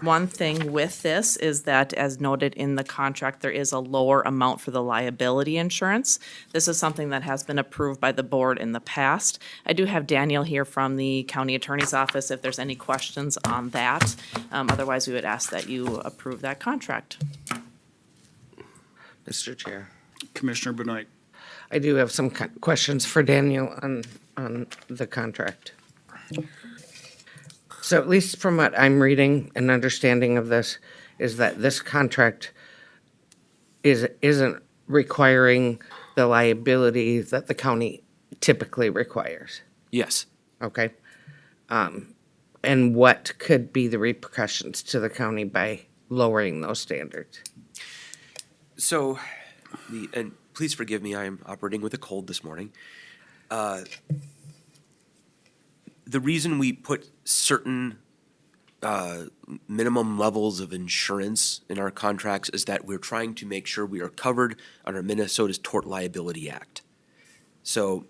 One thing with this is that, as noted in the contract, there is a lower amount for the liability insurance. This is something that has been approved by the board in the past. I do have Daniel here from the county attorney's office if there's any questions on that. Otherwise, we would ask that you approve that contract. Mr. Chair, Commissioner Benoit. I do have some questions for Daniel on the contract. So at least from what I'm reading and understanding of this, is that this contract isn't requiring the liability that the county typically requires. Yes. Okay. And what could be the repercussions to the county by lowering those standards? So and please forgive me, I am operating with a cold this morning. The reason we put certain minimum levels of insurance in our contracts is that we're trying to make sure we are covered under Minnesota's Tort Liability Act. So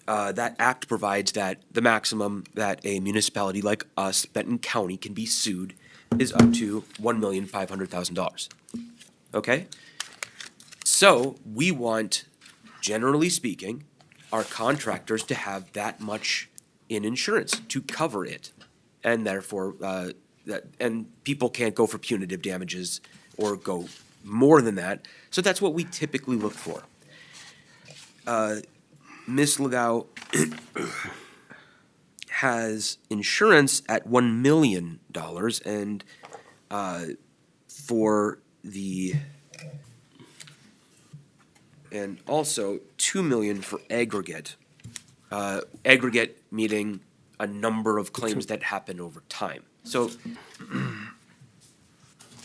that act provides that the maximum that a municipality like us, Benton County, can be sued is up to $1,500,000. Okay? So we want, generally speaking, our contractors to have that much in insurance to cover it. And therefore, and people can't go for punitive damages or go more than that. So that's what we typically look for. Ms. Legault has insurance at $1 million and for the and also $2 million for aggregate. Aggregate meaning a number of claims that happen over time. So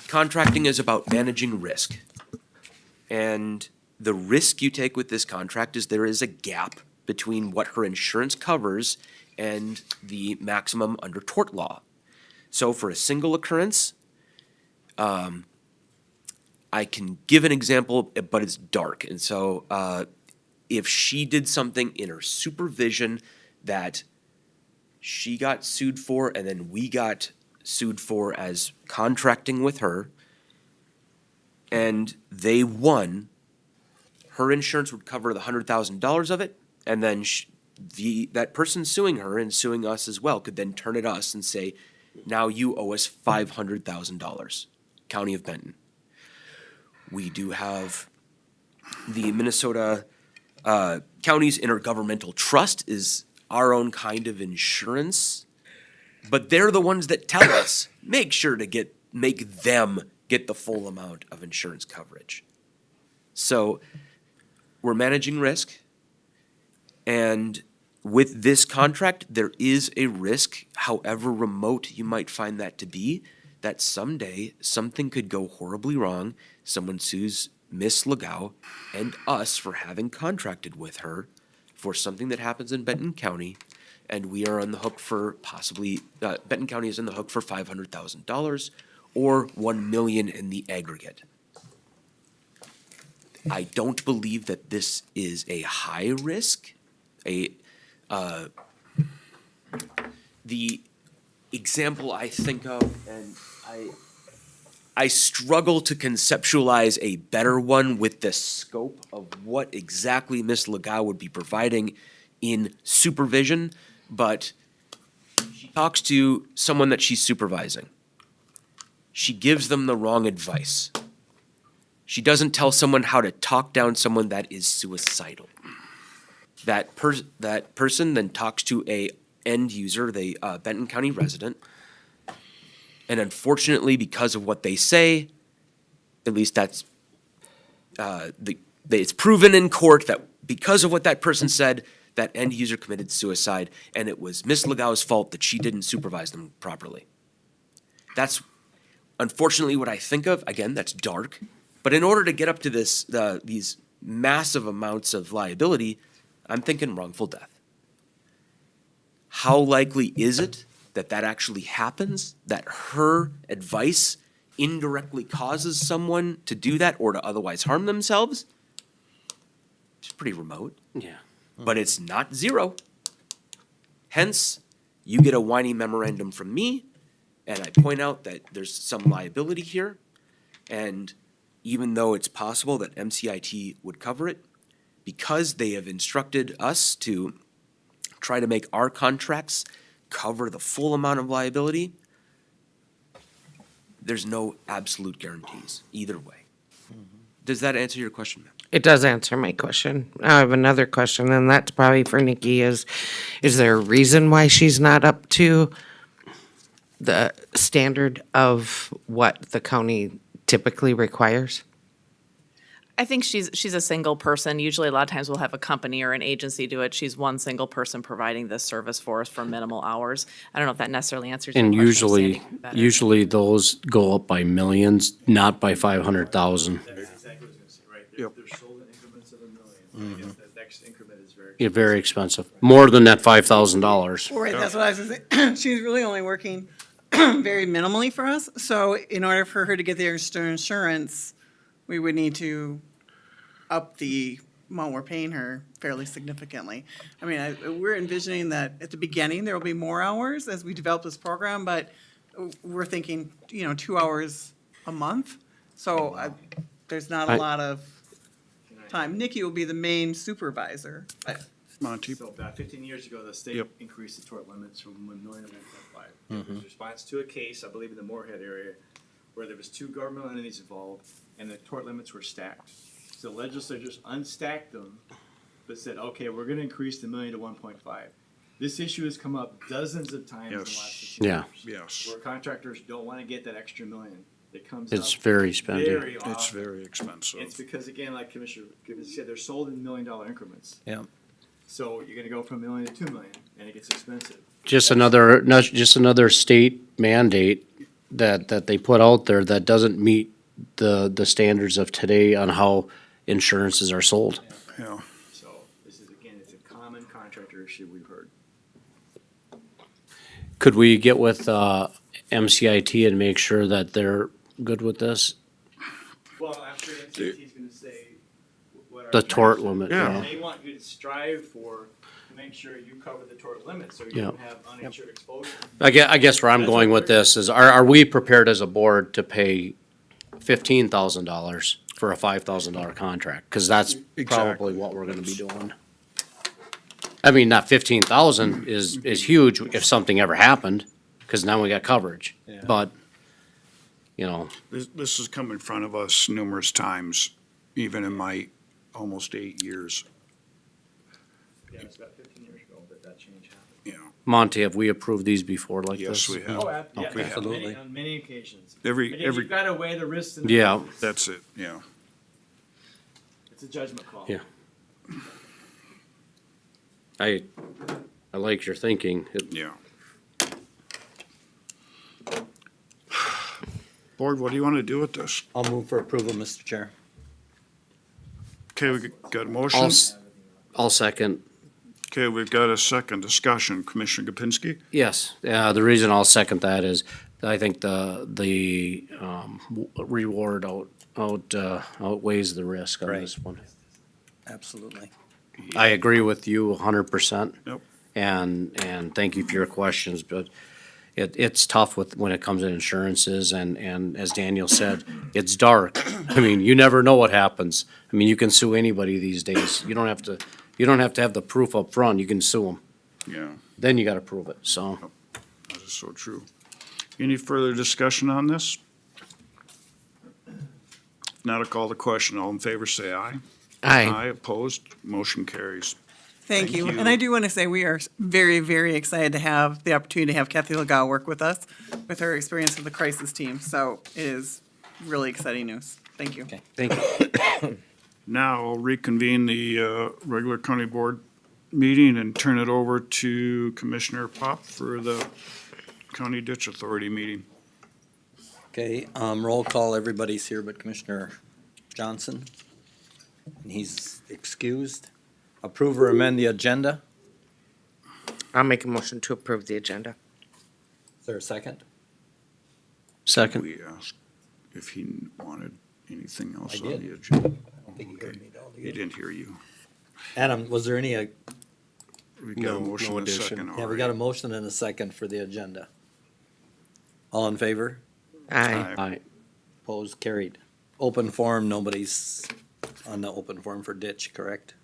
contracting is about managing risk. And the risk you take with this contract is there is a gap between what her insurance covers and the maximum under tort law. So for a single occurrence, I can give an example, but it's dark. And so if she did something in her supervision that she got sued for and then we got sued for as contracting with her and they won, her insurance would cover the $100,000 of it, and then that person suing her and suing us as well could then turn at us and say, now you owe us $500,000, County of Benton. We do have the Minnesota Counties Intergovernmental Trust is our own kind of insurance, but they're the ones that tell us, make sure to make them get the full amount of insurance coverage. So we're managing risk, and with this contract, there is a risk, however remote you might find that to be, that someday something could go horribly wrong. Someone sues Miss Legault and us for having contracted with her for something that happens in Benton County, and we are on the hook for possibly, Benton County is on the hook for $500,000 or $1 million in the aggregate. I don't believe that this is a high risk. The example I think of, and I struggle to conceptualize a better one with the scope of what exactly Ms. Legault would be providing in supervision, but she talks to someone that she's supervising. She gives them the wrong advice. She doesn't tell someone how to talk down someone that is suicidal. That person then talks to a end user, the Benton County resident, and unfortunately, because of what they say, at least that's it's proven in court that because of what that person said, that end user committed suicide, and it was Ms. Legault's fault that she didn't supervise them properly. That's unfortunately what I think of. Again, that's dark. But in order to get up to these massive amounts of liability, I'm thinking wrongful death. How likely is it that actually happens, that her advice indirectly causes someone to do that or to otherwise harm themselves? It's pretty remote. Yeah. But it's not zero. Hence, you get a whiny memorandum from me, and I point out that there's some liability here, and even though it's possible that MCIT would cover it, because they have instructed us to try to make our contracts cover the full amount of liability, there's no absolute guarantees either way. Does that answer your question, ma'am? It does answer my question. I have another question, and that's probably for Nikki, is there a reason why she's not up to the standard of what the county typically requires? I think she's a single person. Usually a lot of times we'll have a company or an agency do it. She's one single person providing this service for us for minimal hours. I don't know if that necessarily answers your And question. usually, Sandy, better. usually those go up by millions, not by 500,000. Yep. They're sold in increments of $1 million. I guess that next increment is very. Yeah, very expensive. More than that $5,000. Right, that's what I was gonna say. She's really only working very minimally for us. So in order for her to get the extra insurance, we would need to up the amount we're paying her fairly significantly. I mean, we're envisioning that at the beginning, there will be more hours as we develop this program, but we're thinking, 2 hours a month. So there's not a lot of time. Nikki will be the main supervisor. Monty? So about 15 years ago, the state Yep. increased the tort limits from 1 million to 1.5. It was a response to a case, I believe in the Moorhead area, where there was 2 governmental entities involved, and the tort limits were stacked. So legislatures unstacked them, but said, okay, we're gonna increase the million to 1.5. This issue has come up dozens of times in the Yes. last 15 Yeah. years. Yes. Where contractors don't wanna get that extra million. It comes It's up very spendy. very It's often. very expensive. It's because, again, like Commissioner Gibbons said, they're sold in $1 million increments. Yeah. So you're gonna go from 1 million to 2 million, and it gets expensive. Just another state mandate that they put out there that doesn't meet the standards of today on how insurances are sold. Yeah. So this is, again, it's a common contractor issue we've heard. Could we get with MCIT and make sure that they're good with this? Well, I'm sure MCT's gonna say what our. The tort standards are. limit, Yeah. yeah. They want you to strive to make sure you cover the tort limit, so you Yeah. don't have uninsured exposure. I guess where I'm That's going what with we're- this is, are we prepared as a board to pay $15,000 for a $5,000 contract? Cause that's probably Exactly. what we're gonna be doing. I mean, not 15,000 is huge if something ever happened, cause now we got coverage. Yeah. But, This has come in front of us numerous times, even in my almost 8 years, Yeah, it's about 15 years ago that change happened. you know. Monty, have we approved these before like this? Yes, we have. Oh, yeah, Okay. Absolutely. on many occasions. Every- But then every- you've gotta weigh the risks and the Yeah. benefits. That's it, yeah. It's a judgment call. Yeah. I like your thinking. Yeah. Board, what do you want to do with this? I'll move for approval, Mr. Chair. Okay, we got a I'll, motion. I'll second. Okay, we've got a second discussion. Commissioner Gopinski? Yes, the reason I'll second that is I think the reward outweighs the risk on Right. this one. Absolutely. I agree with you 100%. Yep. And thank you for your questions, but it's tough when it comes to insurances and as Daniel said, it's dark. I mean, you never know what happens. I mean, you can sue anybody these days. You don't have to have the proof up front. You can sue them. Yeah, Then you gotta prove it, so. that is so true. Any further discussion on this? Now to call the question. All in favor, say aye. Aye. Opposed, motion carries. Thank you. you. And I do want to say we are very, very excited to have the opportunity to have Kathy Legaw work with us with her experience with the crisis team. So it is really exciting news. Thank you. Okay. Thank you. Now I'll reconvene the regular county board meeting and turn it over to Commissioner Pop for the County Ditch Authority meeting. Okay, roll call, everybody's here but Commissioner Johnson. And he's excused. Approve or amend the agenda? I'll make a motion to approve the agenda. Is there a second? Second. We asked if he wanted anything else I on did. the agenda. I don't think you heard me, though. He didn't hear you. Adam, was there any, We got a motion and a second yeah, we already. got a motion and a second for the agenda. All in favor? Aye. Aye. Opposed, carried. Open forum, nobody's on the open forum for ditch, correct?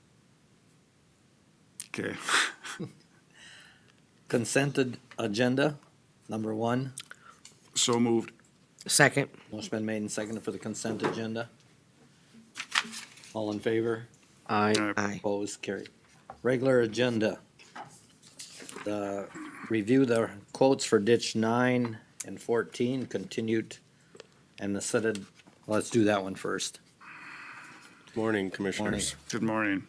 Okay, Consented agenda, number 1. so moved. Second. Motion been made and seconded for the consent agenda. All in favor? Aye. Aye. Opposed, carried. Regular agenda. Review the quotes for ditch 9 and 14 continued and the setted, let's do that one first. Morning, Commissioners. Good morning.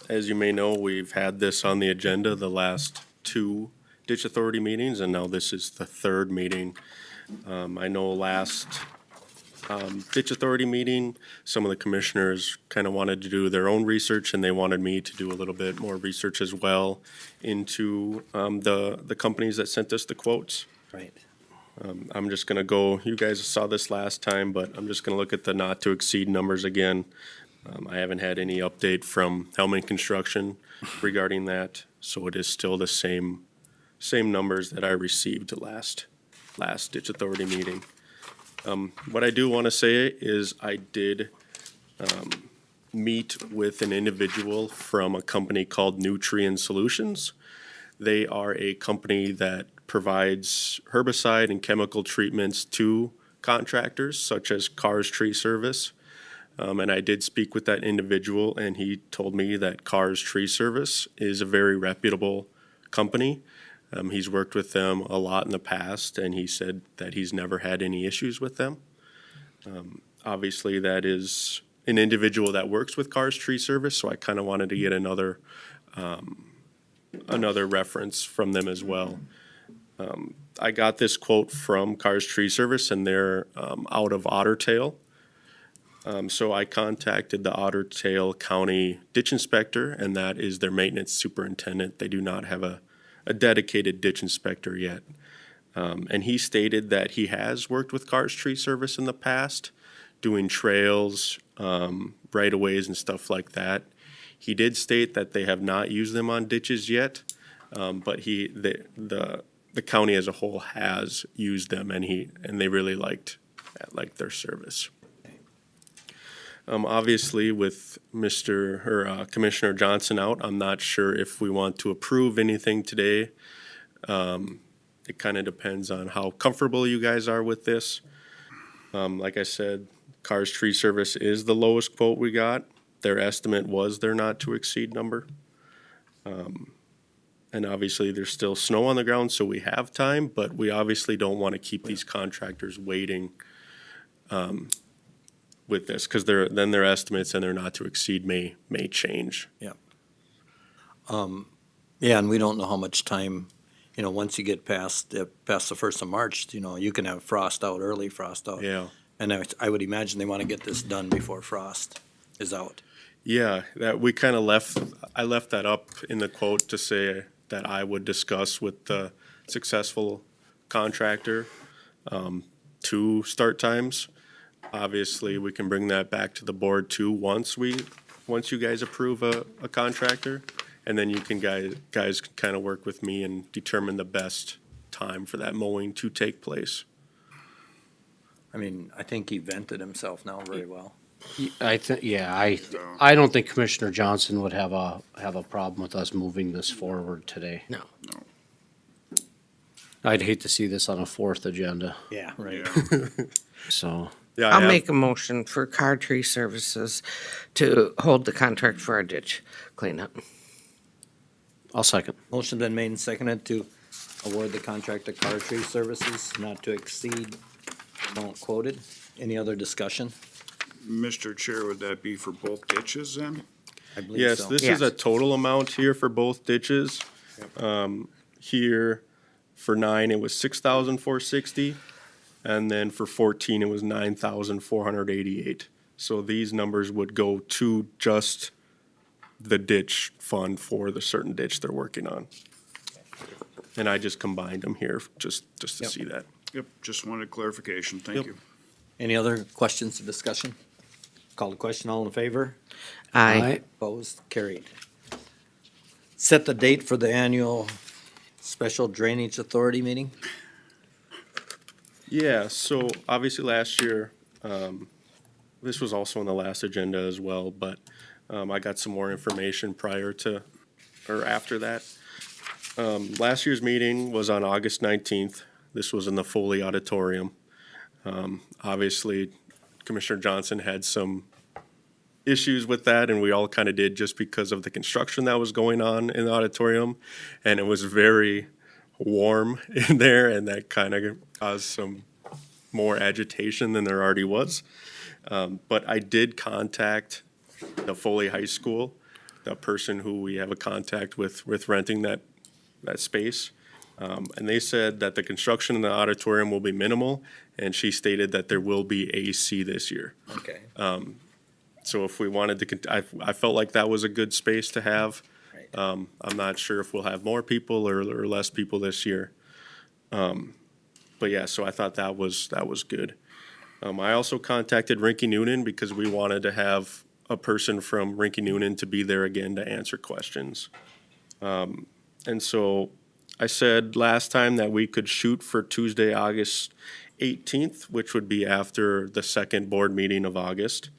As you may know, we've had this on the agenda the last 2 Ditch Authority meetings, and now this is the 3rd meeting. I know last ditch authority meeting, some of the commissioners kind of wanted to do their own research, and they wanted me to do a little bit more research as well into the companies that sent us the quotes. Right. I'm just gonna go, you guys saw this last time, but I'm just gonna look at the not to exceed numbers again. I haven't had any update from Hellman Construction regarding that, so it is still the same numbers that I received last ditch authority meeting. What I do want to say is I did meet with an individual from a company called Nutrient Solutions. They are a company that provides herbicide and chemical treatments to contractors such as Cars Tree Service. And I did speak with that individual, and he told me that Cars Tree Service is a very reputable company. He's worked with them a lot in the past, and he said that he's never had any issues with them. Obviously, that is an individual that works with Cars Tree Service, so I kind of wanted to get another reference from them as well. I got this quote from Cars Tree Service, and they're out of Otter Tail. So I contacted the Otter Tail County Ditch Inspector, and that is their maintenance superintendent. They do not have a dedicated ditch inspector yet. And he stated that he has worked with Cars Tree Service in the past, doing trails, right-of-ways and stuff like that. He did state that they have not used them on ditches yet, but the county as a whole has used them, and they really liked their service. Obviously, with Commissioner Johnson out, I'm not sure if we want to approve anything today. It kind of depends on how comfortable you guys are with this. Like I said, Cars Tree Service is the lowest quote we got. Their estimate was their not to exceed number. And obviously, there's still snow on the ground, so we have time, but we obviously don't want to keep these contractors waiting with this, because then their estimates and their not to exceed may change. Yeah. Yeah, and we don't know how much time, once you get past the 1st of March, you can have frost out, early frost out. Yeah. And I would imagine they want to get this done before frost is out. Yeah, that we kind of I left that up in the quote to say that I would discuss with the successful contractor 2 start times. Obviously, we can bring that back to the board too once you guys approve a contractor, and then you can guys can kind of work with me and determine the best time for that mowing to take place. I mean, I think he vented himself now very well. I don't think Commissioner Johnson would have a problem with us moving this forward today. No. I'd hate to see this on a 4th agenda, Yeah, right. so. Yeah, I'll make a motion for Car Tree Services to hold the contract for our ditch cleanup. I'll second. Motion been made and seconded to award the contract to Car Tree Services not to exceed amount quoted. Any other discussion? Mr. Chair, would that be for both ditches then? I believe Yes, so. this is a total amount here for both ditches. Here for 9, it was 6,460. And then for 14, it was 9,488. So these numbers would go to just the ditch fund for the certain ditch they're working on. And I just combined them here just to see that. Yep, just wanted clarification. Thank Yep. you. Any other questions or discussion? Call the question, all in favor? Aye. Opposed, carried. Set the date for the annual Special Drainage Authority meeting? Yeah, so obviously last year, this was also on the last agenda as well, but I got some more information prior to, or after that. Last year's meeting was on August 19th. This was in the Foley Auditorium. Obviously, Commissioner Johnson had some issues with that, and we all kind of did just because of the construction that was going on in the auditorium, and it was very warm in there, and that kind of caused some more agitation than there already was. But I did contact the Foley High School, the person who we have a contact with renting that space, And they said that the construction in the auditorium will be minimal, and she stated that there will be AC this year. Okay. So if we wanted to, I felt like that was a good space to have. Right. I'm not sure if we'll have more people or less people this year. But yeah, so I thought that was good. I also contacted Rinky Noonan because we wanted to have a person from Rinky Noonan to be there again to answer questions. And so I said last time that we could shoot for Tuesday, August 18th, which would be after the second board meeting of August.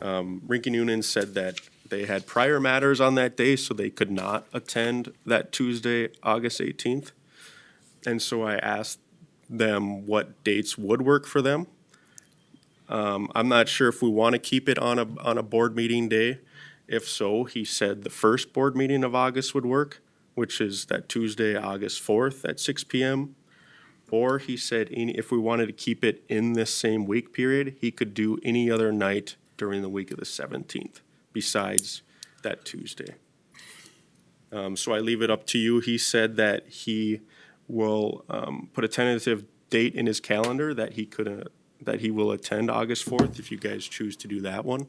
Rinky Noonan said that they had prior matters on that day, so they could not attend that Tuesday, August 18th. And so I asked them what dates would work for them. I'm not sure if we want to keep it on a board meeting day. If so, he said the first board meeting of August would work, which is that Tuesday, August 4th at 6 p.m. Or he said if we wanted to keep it in this same week period, he could do any other night during the week of the 17th besides that Tuesday. So I leave it up to you. He said that he will put a tentative date in his calendar that he will attend August 4th if you guys choose to do that one.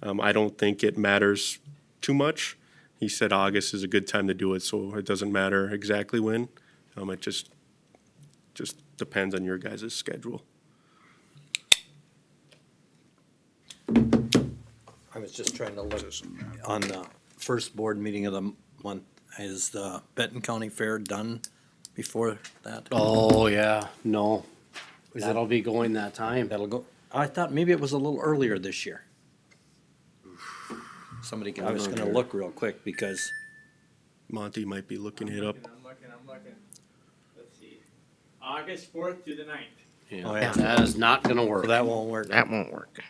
I don't think it matters too much. He said August is a good time to do it, so it doesn't matter exactly when. It just depends on your guys' schedule. I was just trying to look on the first board meeting of the month. Is the Benton County Fair done before that? Oh, yeah, no. That'll be going that time. That'll go, I thought maybe it was a little earlier this year. I was gonna look real quick because Monty might be looking it up. I'm looking. Let's see. August 4th to the 9th. Oh, yeah. That is not gonna work. that won't work. That won't work.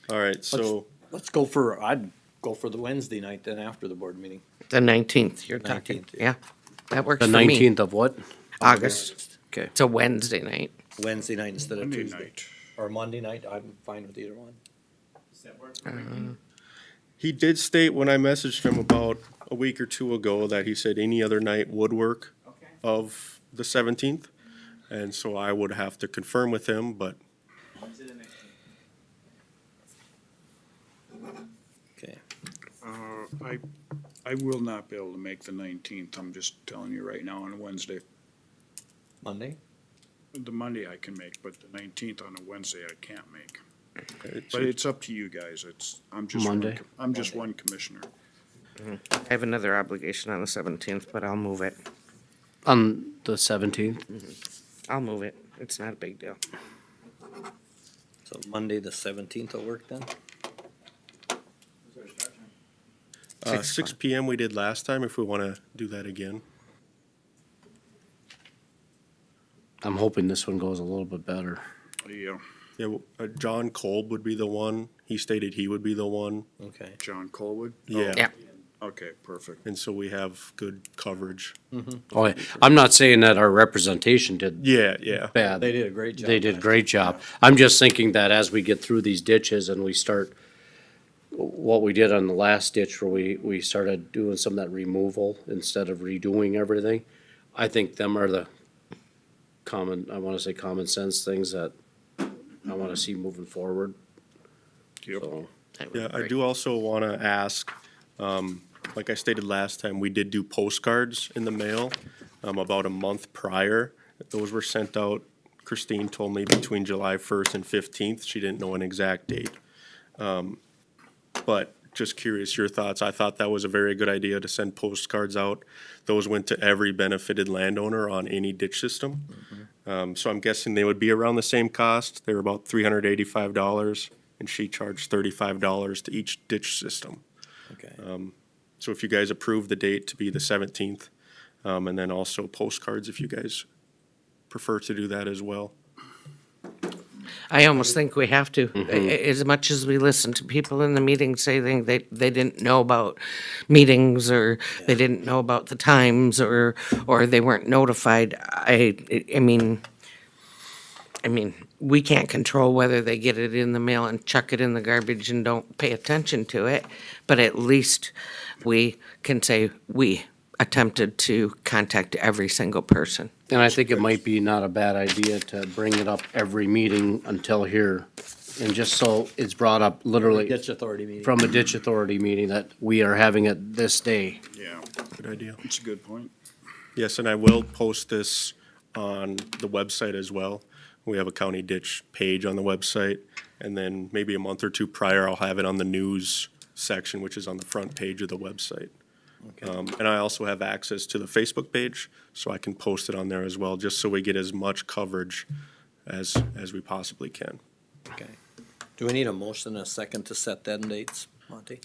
All right, so Let's I'd go for the Wednesday night then after the board meeting. The 19th, you're talking. 19th, Yeah, that works The for me. 19th of what? August. Okay. It's a Wednesday night. Wednesday night instead of Monday Tuesday. night. Or Monday night, I'm fine with either one. he did state when I messaged him about a week or two ago that he said any other night would work of the 17th. And so I would have to confirm with him, but Okay. I will not be able to make the 19th. I'm just telling you right now on a Wednesday. Monday? The Monday I can make, but the 19th on a Wednesday I can't make. it's- But it's up to you guys. I'm just Monday? one commissioner. I have another obligation on the 17th, but I'll move it. On the 17th? I'll move it. It's not a big deal. So Monday, the 17th will work then? 6 p.m. we did last time, if we want to do that again. I'm hoping this one goes a little bit better. Yeah, Yeah, John Kolb would be the one. He stated he would be the one. Okay. John Colwood? Yeah. Yeah. Okay, perfect. And so we have good coverage. Oh, yeah. I'm not saying that our representation did Yeah, yeah. bad. They did a great job. They did a last great job. I'm just thinking that as we get through these ditches and we start, what we did on the last ditch where we started doing some of that removal instead of redoing everything, I think them are the common sense things that I wanna see moving forward. Yep. So, Yeah, I do also want to ask, like I stated last time, we did do postcards in the mail about a month prior. Those were sent out, Christine told me, between July 1st and 15th. She didn't know an exact date. But just curious, your thoughts. I thought that was a very good idea to send postcards out. Those went to every benefited landowner on any ditch system. So I'm guessing they would be around the same cost. They were about $385, and she charged $35 to each ditch system. Okay. So if you guys approve the date to be the 17th, and then also postcards if you guys prefer to do that as well. I almost think we have to. As much as we listen to people in the meeting say they didn't know about meetings or they didn't know about the times or they weren't notified. I mean, we can't control whether they get it in the mail and chuck it in the garbage and don't pay attention to it, but at least we can say attempted to contact every single person. And I think it might be not a bad idea to bring it up every meeting until here. And just so it's brought up literally Ditch authority meeting. from a ditch authority meeting that we are having it this day. Yeah, Good idea. that's a good point. Yes, and I will post this on the website as well. We have a county ditch page on the website, and then maybe a month or two prior, I'll have it on the news section, which is on the front page of the website. And I also have access to the Facebook page, so I can post it on there as well, just so we get as much coverage as we possibly can. Okay. Do we need a motion and a second to set then dates, Monty?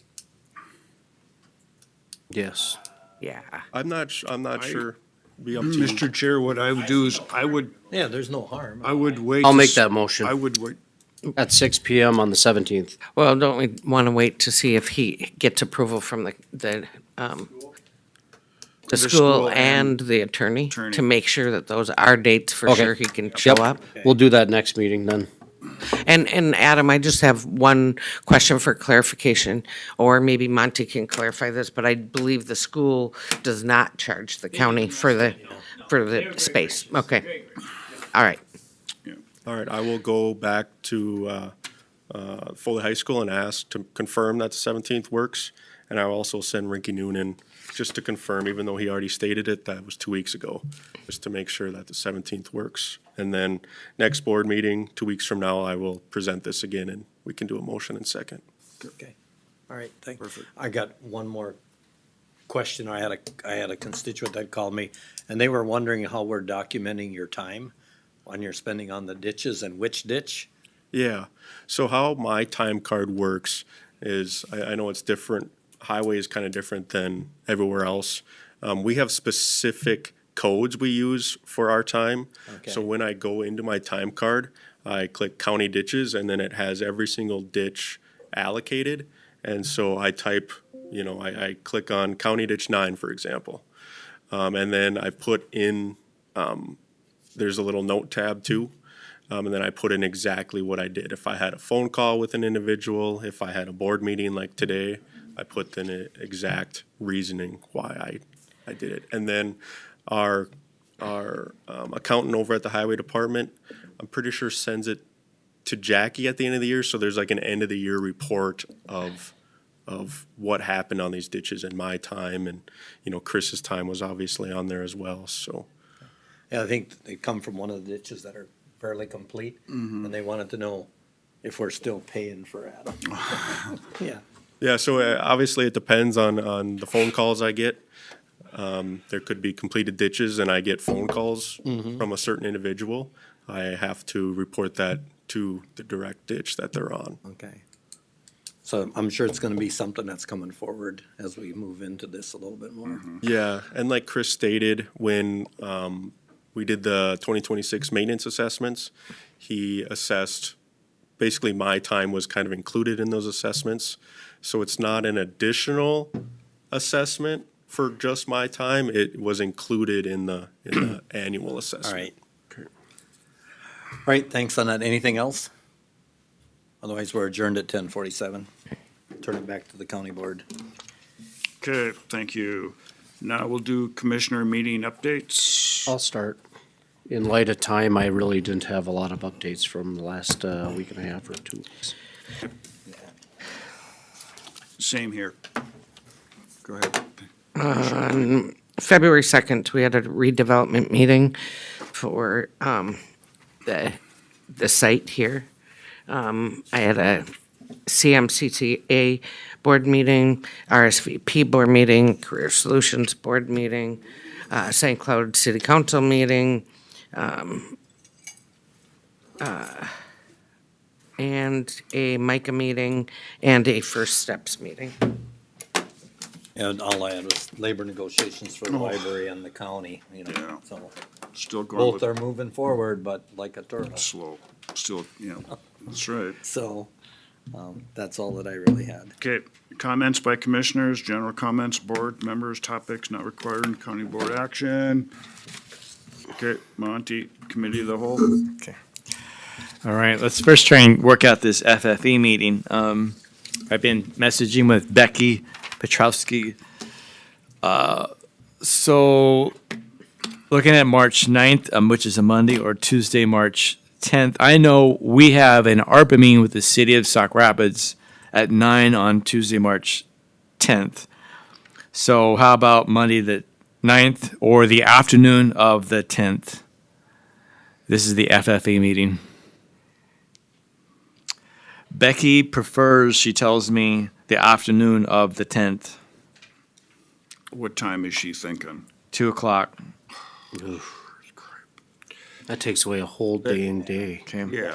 Yes. Yeah. I'm not sure. Be up to you. Mr. Chair, what I would do is I would There's no harm. wait. I'll to make s- that motion. I would wait. At 6 PM on the 17th. Well, don't we want to wait to see if he gets approval from the school school and and the attorney attorney. to make sure that those are dates for Okay. sure he can show Yep. up? We'll do that next meeting then. And Adam, I just have one question for clarification, or maybe Monty can clarify this, but I believe the school does not charge the county for the space. Okay. All right. All right, I will go back to Foley High School and ask to confirm that the 17th works. And I will also send Rinky Noonan just to confirm, even though he already stated it, that was 2 weeks ago, just to make sure that the 17th works. And then next board meeting, 2 weeks from now, I will present this again and we can do a motion in second. Okay. All right, thank you. I got one more question. I had a constituent that called me, and they were wondering how we're documenting your time on your spending on the ditches and which ditch. Yeah, so how my time card works is, I know it's different, highway is kind of different than everywhere else. We have specific codes we use for our time. So Okay. when I go into my time card, I click county ditches, and then it has every single ditch allocated. And so I type, I click on County Ditch 9, for example. And then I put in, there's a little note tab too. And then I put in exactly what I did. If I had a phone call with an individual, if I had a board meeting like today, I put in an exact reasoning why I did it. And then our accountant over at the highway department, I'm pretty sure sends it to Jackie at the end of the year. So there's like an end of the year report of what happened on these ditches in my time. And, Chris's time was obviously on there as well, so. Yeah, I think they come from one of the ditches that are fairly complete, and they wanted to know if we're still paying for Adam. Yeah. Yeah, so obviously it depends on the phone calls I get. There could be completed ditches and I get phone calls from a certain individual. I have to report that to the direct ditch that they're on. Okay. So I'm sure it's gonna be something that's coming forward as we move into this a little bit more. Yeah, and like Chris stated, when we did the 2026 maintenance assessments, he assessed, basically my time was kind of included in those assessments. So it's not an additional assessment for just my time. It was included in the annual assessment. All right. All right, thanks on that. Anything else? Otherwise, we're adjourned at 10:47. Turn it back to the county board. Okay, thank you. Now we'll do commissioner meeting updates. I'll start. In light of time, I really didn't have a lot of updates from the last week and a half or 2 weeks. Same here. Go ahead. On February 2nd, we had a redevelopment meeting for the site here. I had a CMCCA board meeting, RSVP board meeting, Career Solutions board meeting, St. Cloud City Council meeting, and a MICA meeting, and a First Steps meeting. And all I had was labor negotiations for the library and the county, Yeah. so. Still going Both with are moving forward, but like a turtle. slow. Still, that's right. So, that's all that I really had. Okay, comments by commissioners, general comments, board members, topics not required in county board action. Okay, Monty, committee of the whole. Okay. All right, let's first try and work out this FFE meeting. I've been messaging with Becky Petrowski So, looking at March 9th, which is a Monday, or Tuesday, March 10th, I know we have an ARPA meeting with the city of Sauk Rapids at 9 on Tuesday, March 10th. So how about Monday the 9th or the afternoon of the 10th? This is the FFA meeting. Becky prefers, she tells me, the afternoon of the 10th, What time is she thinking? 2 o'clock. That takes away a whole day and day. Okay. Yeah.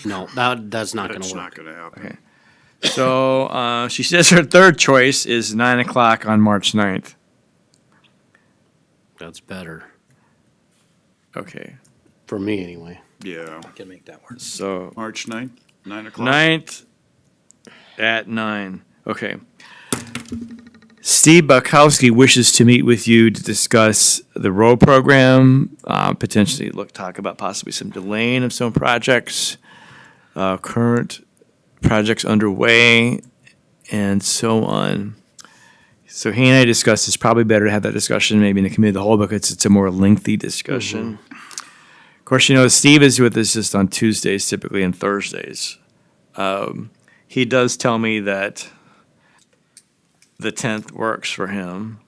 No, that's not gonna That's work. not gonna happen. Okay. So she says her third choice is 9 o'clock on March 9th. That's better, Okay. for me anyway. Yeah. Can make that work. So March 9th, 9 o'clock. 9th at 9. Okay. Steve Bukowski wishes to meet with you to discuss the road program, potentially talk about possibly some delaying of some projects, current projects underway, and so on. So he and I discussed it's probably better to have that discussion maybe in the committee of the whole because it's a more lengthy discussion. Of course, you know, Steve is with us just on Tuesdays typically and Thursdays. He does tell me that the 10th works for him.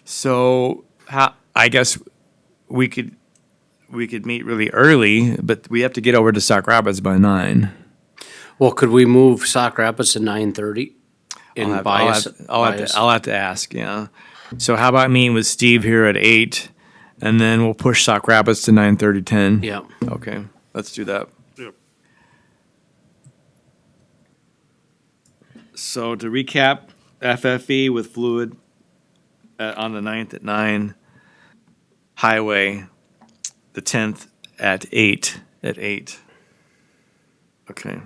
So I guess we could meet really early, but we have to get over to Sauk Rapids by 9. Well, could we move Sauk Rapids to 9:30? And I'll have to ask, yeah. So how about meeting with Steve here at 8, and then we'll push Sauk Rapids to 9:30, 10? Yeah. Okay, let's do that. Yep. So to recap, FFE with fluid on the 9th at 9, highway the 10th at 8, Okay.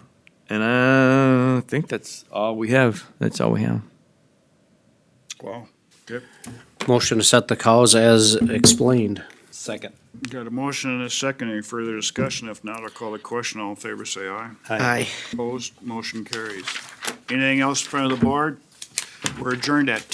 And I think that's all we have. Wow. Good. Motion to set the cows as explained. Second. Got a motion and a second. Any further discussion? If not, I'll call the question. All in favor, say aye. Aye. Opposed, motion carries. Anything else in front of the board? We're adjourned at 10.